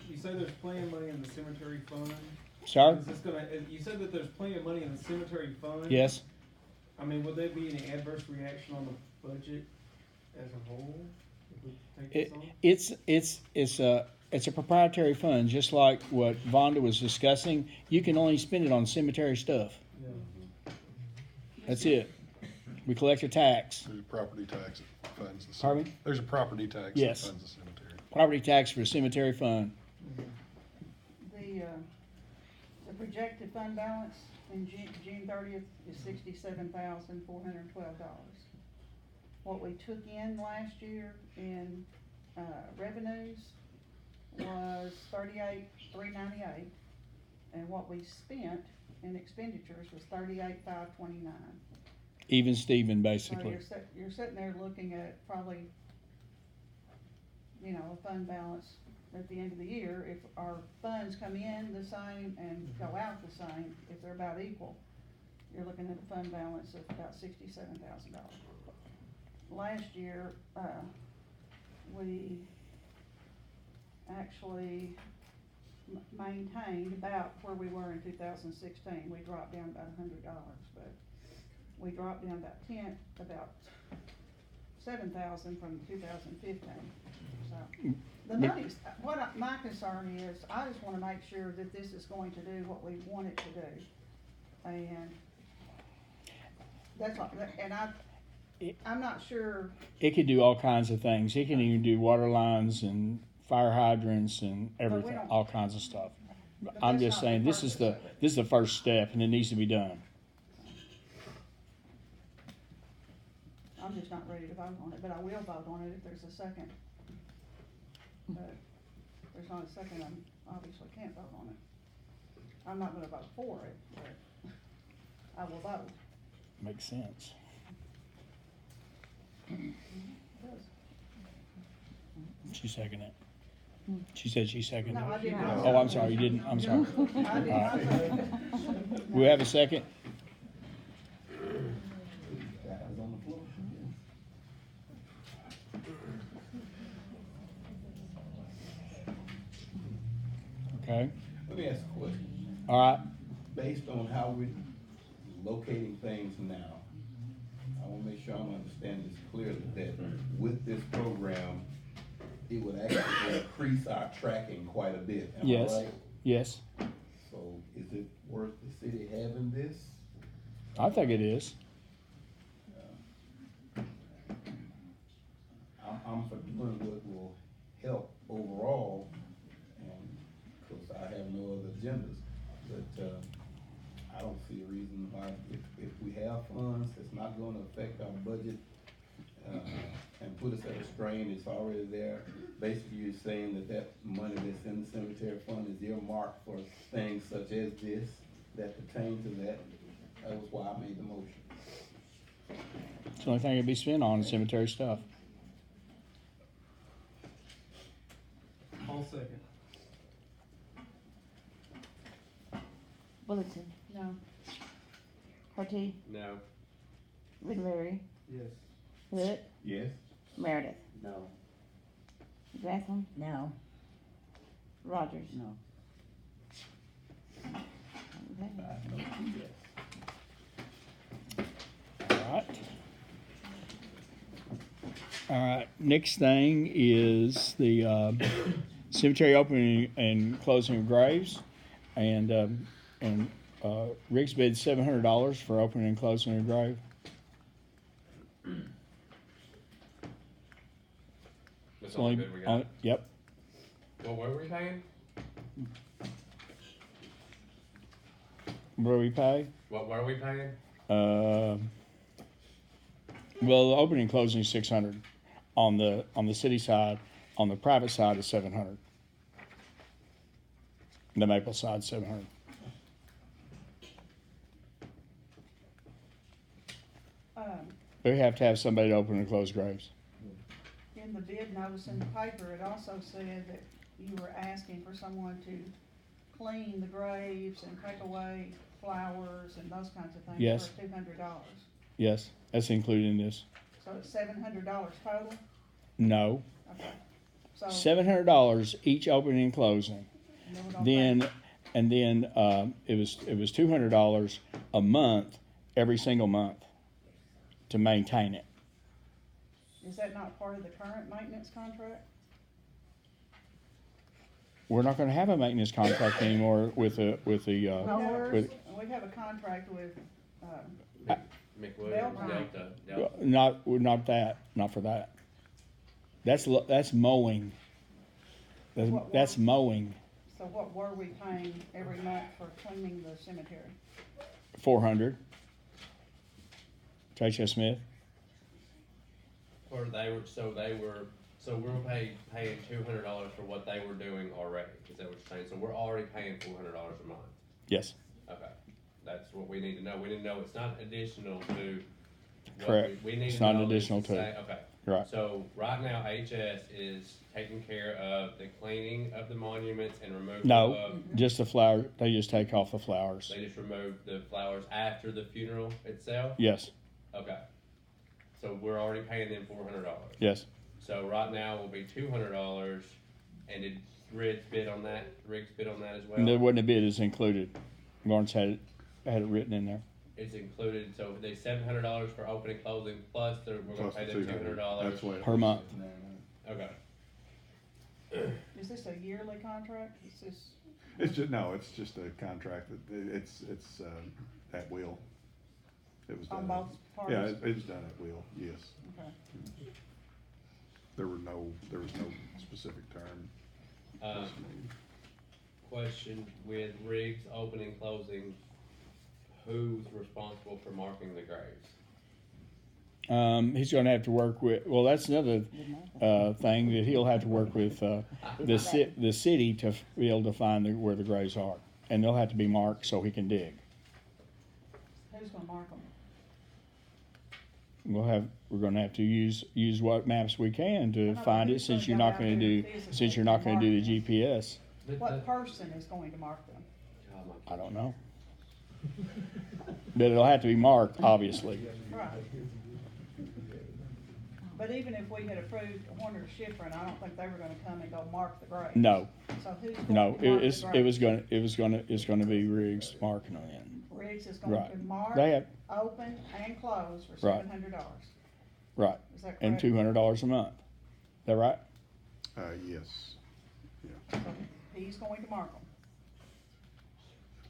you say there's plenty of money in the cemetery fund? Sir? Is this gonna, you said that there's plenty of money in the cemetery fund? Yes? I mean, would there be any adverse reaction on the budget as a whole? If we take this on? It's a proprietary fund, just like what Vonda was discussing. You can only spend it on cemetery stuff. Yeah. That's it. We collect a tax. There's a property tax that funds the Pardon me? cemetery. There's a property tax that Yes. funds the cemetery. Property tax for cemetery fund. The projected fund balance in June 30th is $67,412. What we took in last year in, revenues was $38,398, and what we spent in expenditures was $38,529. Even Steven, So basically. you're sitting there looking at probably, a fund balance at the end of the year. If our funds come in the same and go out the same, if they're about equal, you're looking at a fund balance of about $67,000. Last year, we actually maintained about where we were in 2016. We dropped down about $100, but we dropped down about 7,000 from 2015. So the money's, my concern is, I just wanna make sure that this is going to do what we want it to do. And that's all, and I'm not sure. It could do all kinds of things. It can even do water lines and fire hydrants and everything, all kinds of stuff. I'm just saying, this is the first step, and it needs to be done. I'm just not ready to vote on it, but I will vote on it if there's a second. But if there's not a second, I obviously can't vote on it. I'm not gonna vote for it, but I will vote. Makes sense. She seconded it. She said she seconded No, I it. did not. Oh, I'm sorry, you didn't, I'm sorry. I did not second it. We have a second? That was on the floor. Okay, Let me ask a question. all right. Based on how we're locating things now, I wanna make sure I'm understanding this clearly, that with this program, it would actually increase our tracking quite a bit, am I Yes, right? yes, So is it worth the city having this? I think it is. I'm for doing what will help overall, and, cause I have no other agendas, but, I don't see a reason why, if we have funds, it's not gonna affect our budget, and put us at a strain, it's already there. Basically, you're saying that money that's in the cemetery fund is earmarked for things such as this, that pertain to that. That was why I made the motion. It's the only thing it'd be spent on is cemetery stuff. All second. Bulletin. No. Horty, No. Woodbury, Yes. Hood, Yes? Meredith, No. Grantham, No. Rogers. No. Okay. All right. All right, next thing is the cemetery opening and closing of graves. And Rick's bid $700 for opening and closing a grave. That's the only bid we got. Yep. Well, what were we paying? What do we pay? What are we paying? Well, the opening and closing is 600 on the city side. On the private side is 700. The Maple side 700. We have to have somebody to open and close graves. In the bid notice in the paper, it also said that you were asking for someone to clean the graves and take away flowers and those kinds of things Yes. for $200. Yes, that's included in this. So it's $700 total? No. Okay. So. $700 each opening and closing. Then It was $200 a month every single month to maintain it. Is that not part of the current maintenance contract? We're not going to have a maintenance contract anymore with the We have a contract with, McWilliams, Delta. Delta. not for that. That's mowing. That's mowing. So what were we paying every month for cleaning the cemetery? $400. J.J. Smith. Or so we're paying $200 for what they were doing already. Is that what you're saying? So we're already paying $400 a month. Yes. Okay, that's what we need to know. We need to know it's not additional to. Correct. We need It's to not know additional this to to. say, okay. Right. So right now, HS is taking care of the cleaning of the monuments and removal No, of. just the flower. They just take off the flowers. They just remove the flowers after the funeral itself. Yes. Okay. So we're already paying them $400. Yes. So right now will be $200, and did Rick's bid on that? Rick's bid on that as well. And there wasn't a bid is included. Lawrence had it written in there. It's included. So they $700 for opening, closing, plus we're going to pay them $200 That's what it per was. month. Okay. Is this a yearly contract? Is this? It's just a contract that it's at will. It was On done. both parties? Yeah, it was done at will, yes. Okay. There was no specific term. Question with Riggs opening, closing, who's responsible for marking the graves? He's going to have to work with. Well, that's another thing that he'll have to work with the city to be able to find where the graves are, and they'll have to be marked so he can dig. Who's gonna mark them? We're going to have to use what maps we can to find it, since you're not going to do the GPS. What person is going to mark them? I don't know, but it'll have to be marked, obviously. Right. But even if we had approved Horner Schifrin, I don't think they were gonna come and go mark the grave. No. So who's going to No, mark the grave? it's going to be Riggs marking on it. Riggs is going Right. to mark, They have- open, and close for Right. $700. Right. Is that And correct? $200 a month. Is that right? Yes. So he's going to mark them.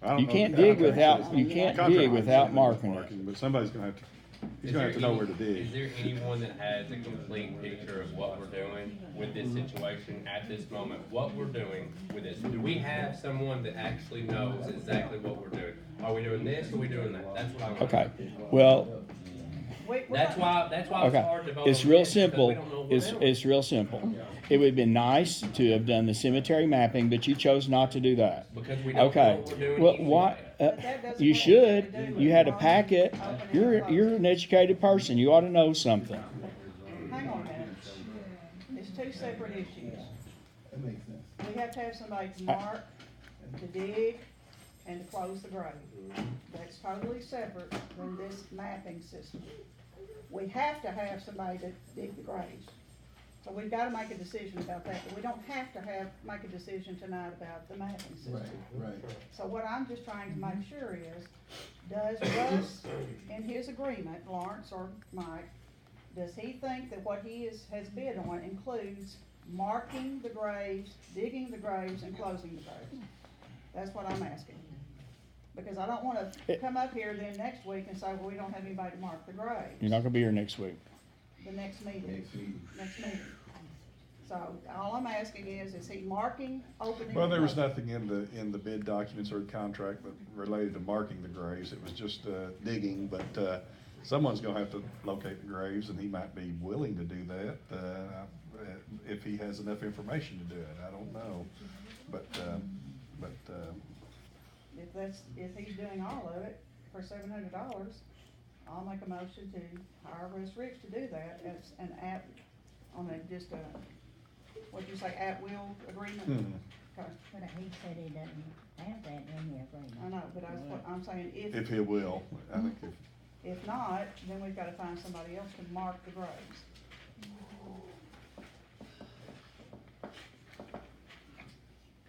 I don't You know can't if the dig contract without- says- you can't contract dig without says marking it. But somebody's gonna have to, he's gonna have to know where to dig. Is there anyone that has a complete picture of what we're doing with this situation at this moment? What we're doing with this? Do we have someone that actually knows exactly what we're doing? Are we doing this? Or are we doing that? That's what I want. Okay. Well, That's why it's okay. hard to vote It's on real this, because simple. we don't know what we're doing. It's real simple. It would have been nice to have done the cemetery mapping, but you chose not to do that. Because we don't know Okay. what we're doing Well, anyway. why? You should. You had a packet. You're an educated person. You ought to know something. Hang on a minute. It's two separate issues. That makes sense. We have to have somebody to mark, to dig, and to close the grave. That's totally separate than this mapping system. We have to have somebody to dig the graves. So we've gotta make a decision about that, but we don't have to make a decision tonight about the mapping system. Right. So what I'm just trying to make sure is, does Russ, in his agreement, Lawrence or Mike, does he think that what he has bid on includes marking the graves, digging the graves, and closing the graves? That's what I'm asking. Because I don't wanna come up here then next week and say, well, we don't have anybody to mark the graves. You're not gonna be here next week. The next meeting. Next meeting. So, all I'm asking is he marking, opening? Well, there was closing? nothing in the bid documents or the contract that related to marking the graves. It was just, digging, but, someone's gonna have to locate the graves, and he might be willing to do that, if he has enough information to do it. I don't know. But, If he's doing all of it for $700, I'll make a motion to hire Russ Ricks to do that as an what'd you say, at-will agreement? Okay. But he said he doesn't have that in the agreement. I know, but I'm saying if he will, I think if not, then we've gotta find somebody else to mark the graves.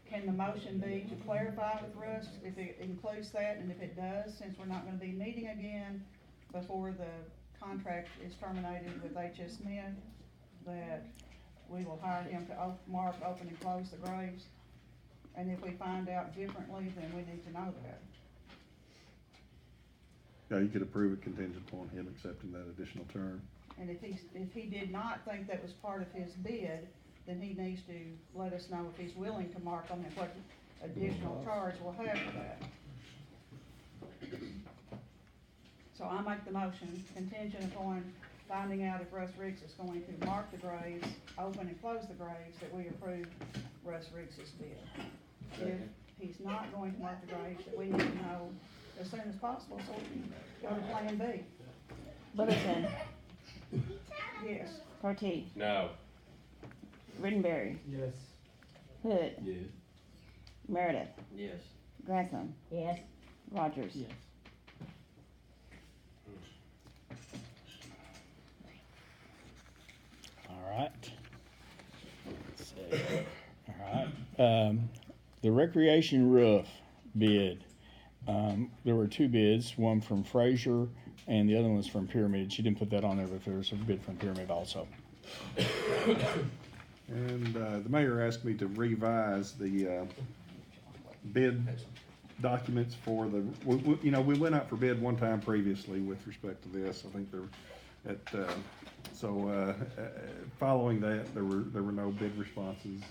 Can the motion be to clarify with Russ if it includes that, and if it does, since we're not gonna be meeting again before the contract is terminated with H.S. Smith, that we will hire him to mark, open, and close the graves? And if we find out differently, then we need to know that. yeah, you could approve it contingent upon him accepting that additional term. And if he did not think that was part of his bid, then he needs to let us know if he's willing to mark them and what additional charge we'll have for that. So I make the motion contingent upon finding out if Russ Ricks is going to mark the graves, open and close the graves, that we approve Russ Ricks's bid. If he's not going to mark the graves, that we need to know as soon as possible, so we can go to plan B. Littleton, Yes. Partee, No. Rittenberry, Yes. Hood, Yes. Meredith, Yes. Grantham, Yes. Rogers. Yes. All right. Let's see. All right. The recreation roof bid. There were two bids, one from Frazier and the other one was from Pyramid. She didn't put that on there, but there was a bid from Pyramid also. And the mayor asked me to revise the bid documents for the, we went out for bid one time previously with respect to this. I think following that, there were no bid responses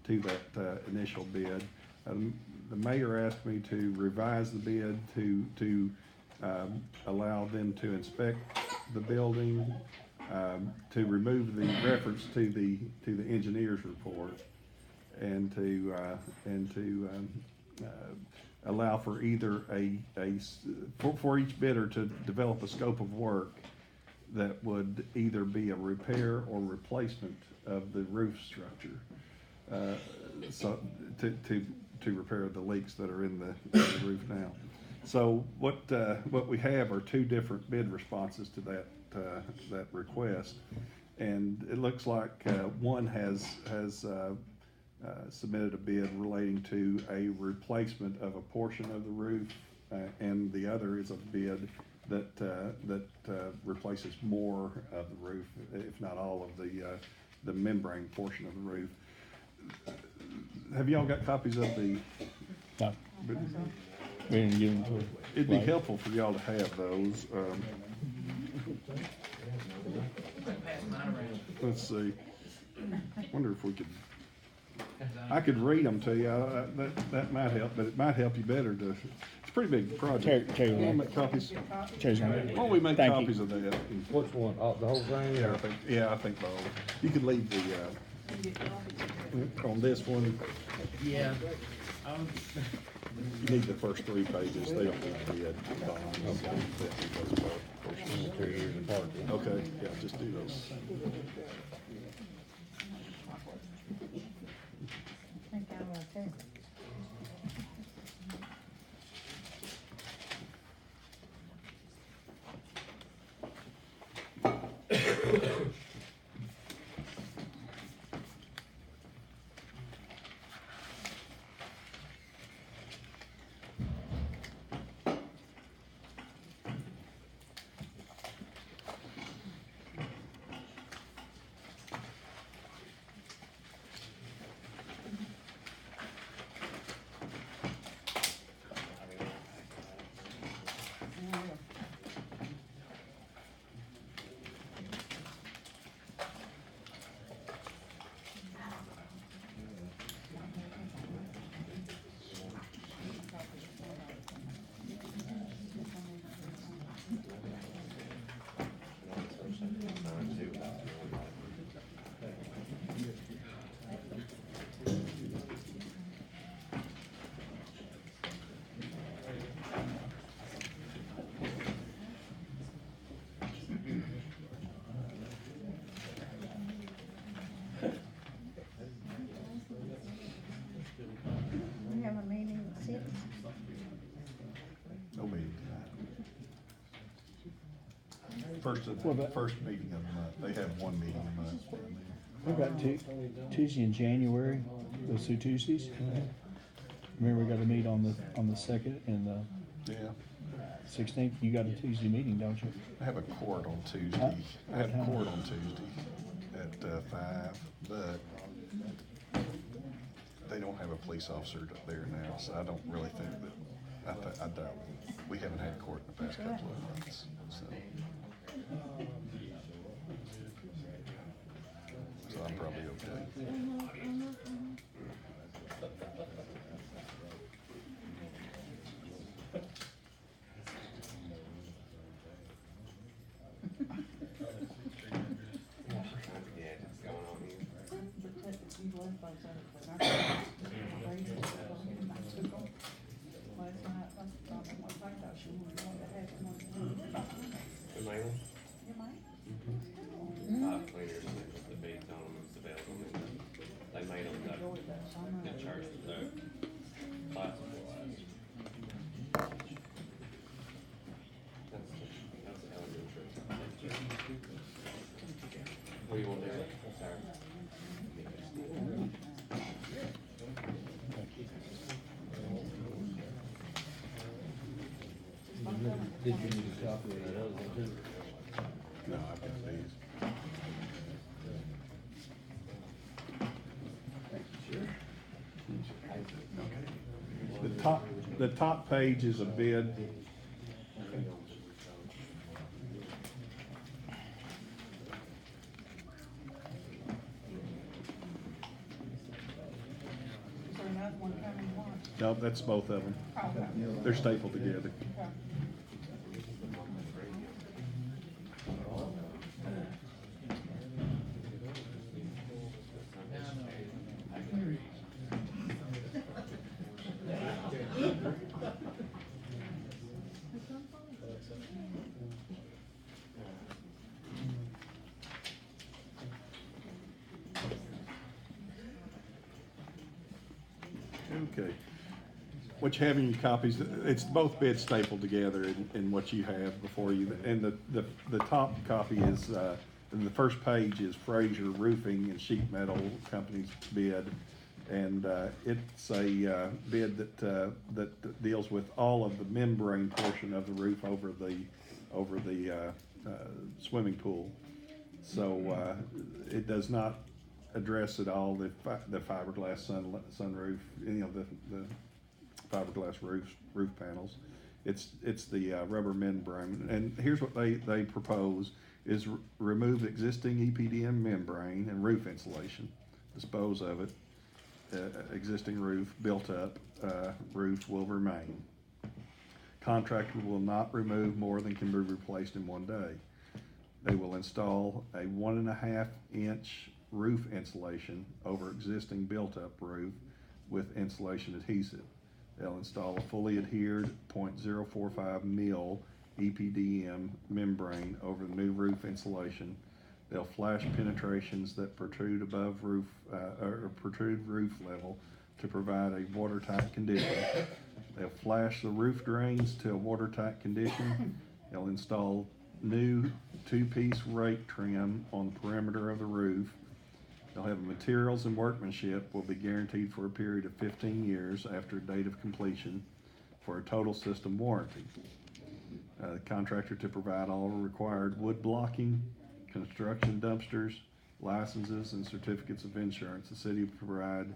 to that initial bid. The mayor asked me to revise the bid to allow them to inspect the building, to remove the reference to the engineer's report, and to allow for either for each bidder to develop a scope of work that would either be a repair or replacement of the roof structure, so to repair the leaks that are in the roof now. So what we have are two different bid responses to that request, and it looks like one has submitted a bid relating to a replacement of a portion of the roof, and the other is a bid that replaces more of the roof, if not all of the membrane portion of the roof. Have y'all got copies of the? No. We didn't give them to her. It'd be helpful for y'all to have those. Let's see. Wonder if we could. I could read them to you. That might help, but it might help you better to. It's a pretty big project. Terry, Wanna make copies? Terry's gonna- Why don't we make Thank you. copies of that? Which one, the whole thing? Yeah, I think both. You could leave the on this one. Yeah. You need the first 3 pages. They don't need to be at the bottom. Okay, yeah, just do those. I think I will too. first meeting of the month. They have one meeting a month. What about Tuesday in January, those 2 Tuesdays? Remember, we got to meet on the 2nd and the Yeah. 16th. You got a Tuesday meeting, don't you? I have a court on Tuesday. Huh? I have court on Tuesday at 5, but they don't have a police officer there now, so I don't really think that, I doubt, we haven't had court in the past couple of months, so. So I'm probably okay. Pipe cleaners and they put the beads on them and the bells on them. They made them the church with the plastic wise. That's a hell of a good trick. What do you want to do? Sorry. Did you need a copy of that other one too? No, I've got these. The top page is a bid. Is there another one coming once? No, that's both of them. Okay. They're stapled together. Okay. Okay. What you have in your copies, it's both bids stapled together in what you have before you. And the top copy is, and the first page is Fraser Roofing and Sheet Metal Company's bid. And it's a bid that deals with all of the membrane portion of the roof over the swimming pool. So it does not address at all the fiberglass sunroof, any of the fiberglass roof panels. It's the rubber membrane. And here's what they propose is remove existing EPDM membrane and roof insulation, dispose of it. Existing roof, built up roof will remain. Contractor will not remove more than can be replaced in one day. They will install a 1.5 inch roof insulation over existing built up roof with insulation adhesive. They'll install a fully adhered 0.045 mil EPDM membrane over the new roof insulation. They'll flash penetrations that protrude above roof or protrude roof level to provide a watertight condition. They'll flash the roof drains to a watertight condition. They'll install new 2-piece rake trim on the perimeter of the roof. They'll have materials and workmanship will be guaranteed for a period of 15 years after date of completion for a total system warranty. The contractor to provide all required wood blocking, construction dumpsters, licenses, and certificates of insurance. The city will provide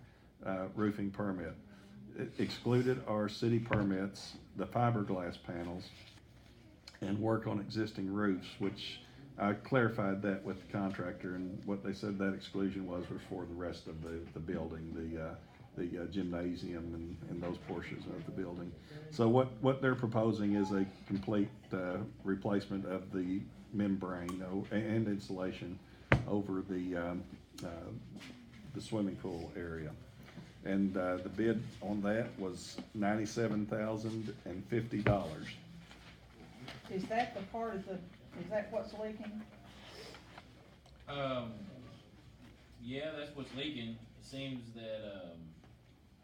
roofing permit. Excluded are city permits, the fiberglass panels, and work on existing roofs, which I clarified that with the contractor, and what they said that exclusion was for the rest of the building, the gymnasium and those portions of the building. So what they're proposing is a complete replacement of the membrane and insulation over the swimming pool area. And the bid on that was $97,050. Is that the part of is that what's leaking? Yeah, that's what's leaking. It seems that,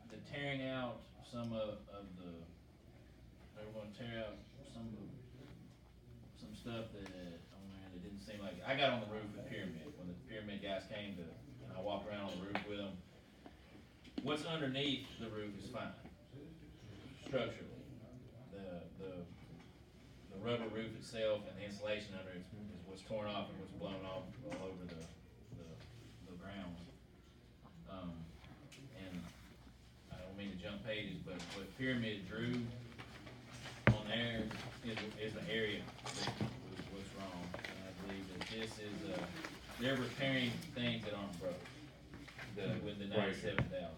the tearing out some of the, they're gonna tear out some stuff that, oh man, didn't seem like, I got on the roof with Pyramid, when the Pyramid guys came to, and I walked around on the roof with them. What's underneath the roof is fine, structurally. The rubber roof itself and the insulation under it is what's torn off and what's blown off all over the ground. And I don't mean to jump pages, but what Pyramid drew on there is the area that was what's wrong. And I believe that this is, they're repairing things that aren't broke. With the 97,000, yeah.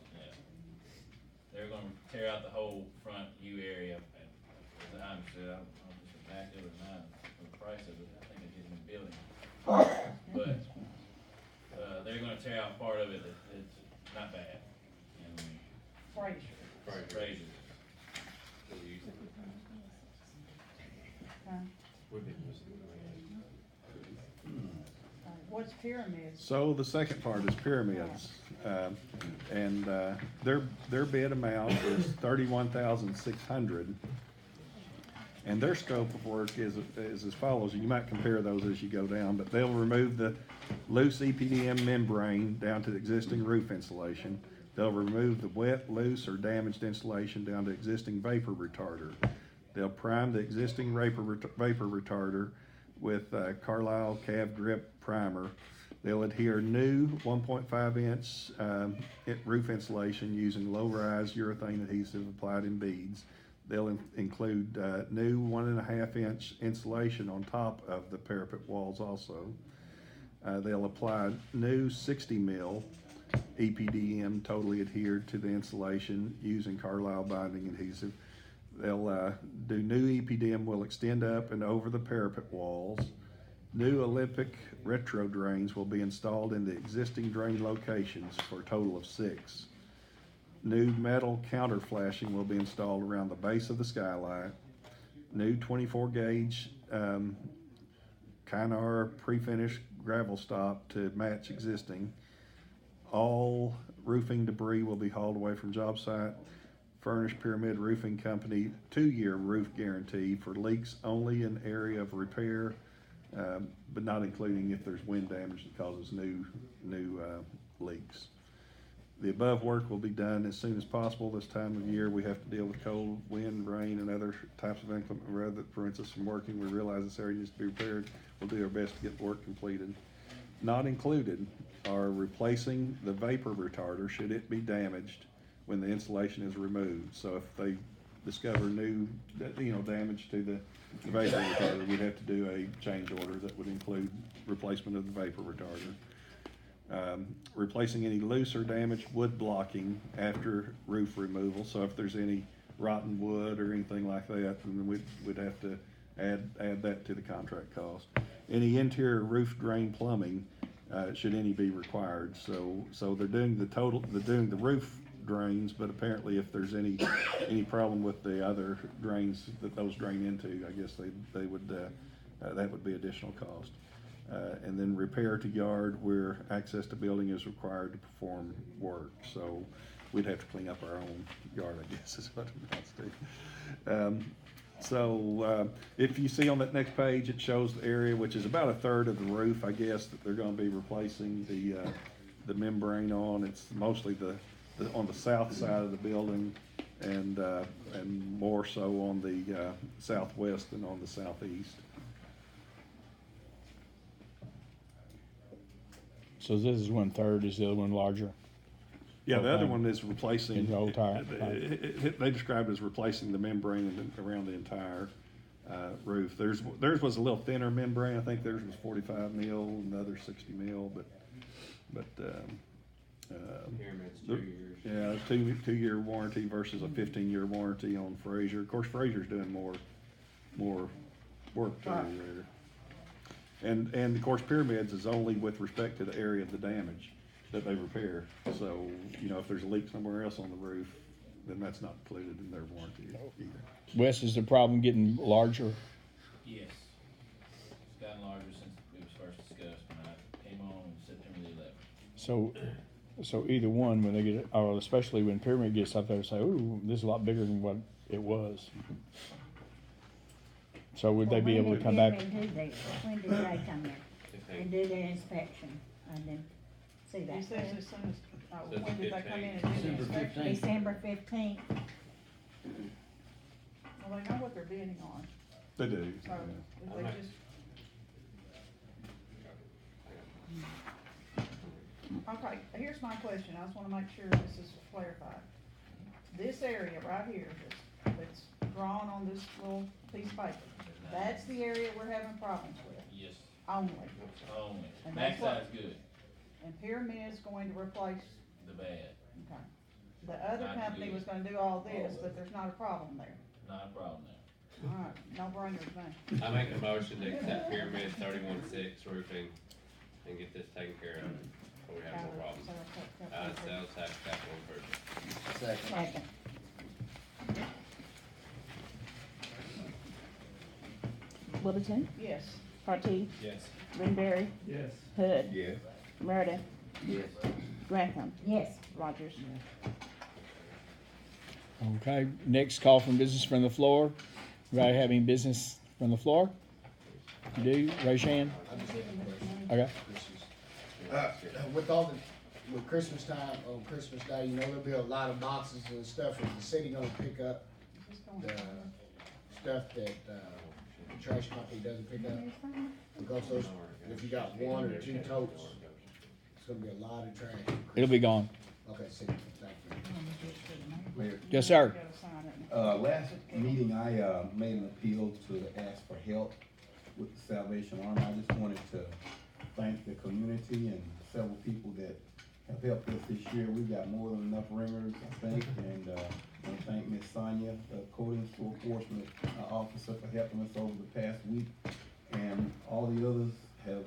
They're gonna tear out the whole front U area, as I understood, I don't know if it's back of it or not, for the price of it, I think it's getting a building. But, they're gonna tear out part of it that's not bad. And Fraser. What's pyramids? So the second part is pyramids, and their bid amount is $31,600, and their scope of work is as follows. You might compare those as you go down, but they'll remove the loose EPDM membrane down to the existing roof insulation. They'll remove the wet, loose, or damaged insulation down to existing vapor retarder. They'll prime the existing vapor retarder with Carlisle Cav Grip primer. They'll adhere new 1.5 inch roof insulation using low-rise urethane adhesive applied in beads. They'll include new 1.5 inch insulation on top of the parapet walls also. They'll apply new 60 mil EPDM totally adhered to the insulation using Carlisle binding adhesive. They'll do new EPDM will extend up and over the parapet walls. New Olympic retro drains will be installed in the existing drain locations for a total of 6. New metal counter flashing will be installed around the base of the skylight. New 24 gauge Kynar pre-finished gravel stop to match existing. All roofing debris will be hauled away from job site. Furnish Pyramid Roofing Company 2-year roof guarantee for leaks only in area of repair, but not including if there's wind damage that causes new leaks. The above work will be done as soon as possible. This time of year, we have to deal with cold, wind, rain, and other types of inclement weather that prevents us from working. We realize this area needs to be repaired. We'll do our best to get the work completed. Not included are replacing the vapor retarder should it be damaged when the insulation is removed. So if they discover new, damage to the vapor retarder, we'd have to do a change order that would include replacement of the vapor retarder. Replacing any loose or damaged wood blocking after roof removal. So if there's any rotten wood or anything like that, then we'd have to add that to the contract cost. Any interior roof drain plumbing, should any be required. So they're doing the roof drains, but apparently if there's any problem with the other drains that those drain into, I guess they would that would be additional cost. And then repair to yard where access to building is required to perform work. So we'd have to clean up our own yard, I guess is what it amounts to. If you see on that next page, it shows the area, which is about a third of the roof, I guess, that they're gonna be replacing the membrane on. It's mostly on the south side of the building and more so on the southwest than on the southeast. So this is 1/3, is the other one larger? Yeah, the other one is replacing, the whole tire. they described it as replacing the membrane around the entire roof. Theirs was a little thinner membrane. I think theirs was 45 mil and the other 60 mil, but Pyramid's 2 years. Yeah, 2-year warranty versus a 15-year warranty on Fraser. Of course, Fraser's doing more work to there. And of course, Pyramids is only with respect to the area of the damage that they repair. So, if there's a leak somewhere else on the roof, then that's not included in their warranty either. Wes, is the problem getting larger? Yes. It's gotten larger since it was first discussed when I came on in September the 11th. So either one, when they get, or especially when Pyramid gets up there and say, ooh, this is a lot bigger than what it was. So would they be able to come back? When did they come in? and do their inspection, and then see that. He says as soon as, So it's when did they come in and do the December inspection? 15th. December 15th. Well, they know what they're bidding on, They do. so if they just. Okay, here's my question, I just wanna make sure this is clarified. This area right here, that's drawn on this little piece of paper, that's the area we're having problems with, Yes, only. only. And that's what- Backside's good, And Pyramid's going to replace, the bad, okay. The other Not company good. was gonna do all this, but there's not a problem there. not a problem there. Alright, no brainer to me. I make a motion to accept Pyramid 31-6 roofing and get this taken care of before we have more problems. Sales tax capital improvement. Second. Second. Littleton, Yes. Partee, Yes. Greenberry, Yes. Hood, Yes. Meredith, Yes. Grantham, Yes. Rogers. Okay, next call from business from the floor. Anybody having business from the floor? You do, raise your hand. I just have a question. Okay. With all the, with Christmas time, on Christmas Day, you know, there'll be a lot of boxes and stuff, is the city gonna pick up the stuff that, the trash company doesn't pick up? Because those, if you got one or two totes, it's gonna be a lot of trash. It'll be gone. Okay, see, thank you. Mayor, Yes, sir. You gotta sign it. last meeting, I, made an appeal to ask for help with the Salvation Army. I just wanted to thank the community and several people that have helped us this year. We've got more than enough ringers, I think, and, I want to thank Miss Sonia, the code enforcement officer, for helping us over the past week. And all the others have,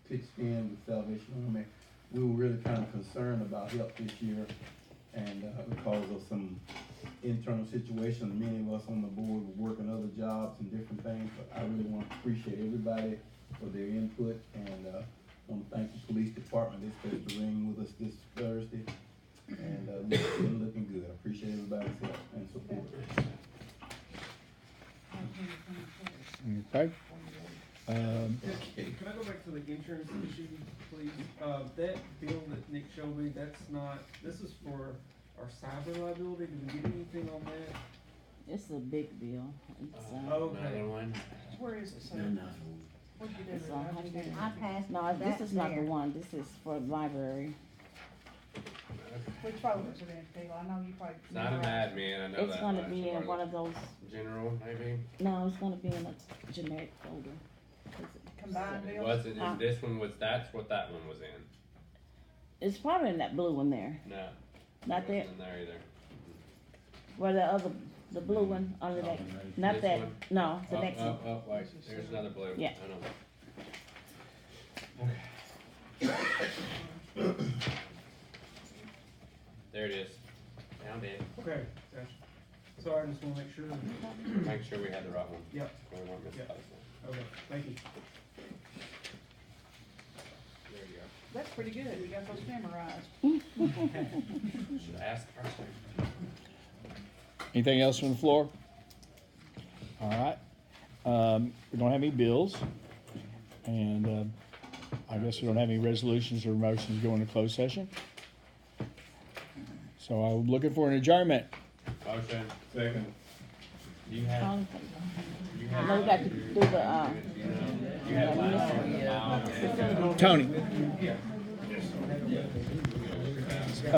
pitched in with Salvation Army. We were really kind of concerned about help this year, and, because of some internal situations, many of us on the board were working other jobs and different things, but I really want to appreciate everybody for their input, and, want to thank the police department. They supposed to ring with us this Thursday, and, it's been looking good. I appreciate everybody's help and support. Okay. Can I go back to the insurance issue, please? That bill that Nick showed me, that's not, this is for our cyber liability. Did we get anything on that? It's a big bill. It's, Okay. Another one. Where is it, sir? What'd you do it's with it? 100. I passed No, that this is not the there. one. This is for the library. Which folder is it in, Phil? I know you probably. It's not an admin, I know that. It's gonna much. be in one of those, General, maybe? no, it's gonna be in a generic folder. Combined bill? Was it, in this one was, that's what that one was in. It's probably in that blue one there. No. Not it there. wasn't in there either. Where the other, the blue one under that, not This that, one? no, the Oh, next one. oh, wait, there's another blue. Yeah. I know. There it is. Found it. Okay, gotcha. Sorry, I just wanna make sure. Make sure we had the right one. Yep. We weren't misplacing it. Okay, thank you. There you go. That's pretty good, you got those memorized. Should ask first. Anything else from the floor? All right. We don't have any bills, and, I guess we don't have any resolutions or motions going to closed session. So I'm looking for an adjournment. Motion. Second. You have, you have. No, we got to do the, You have last one. Tony.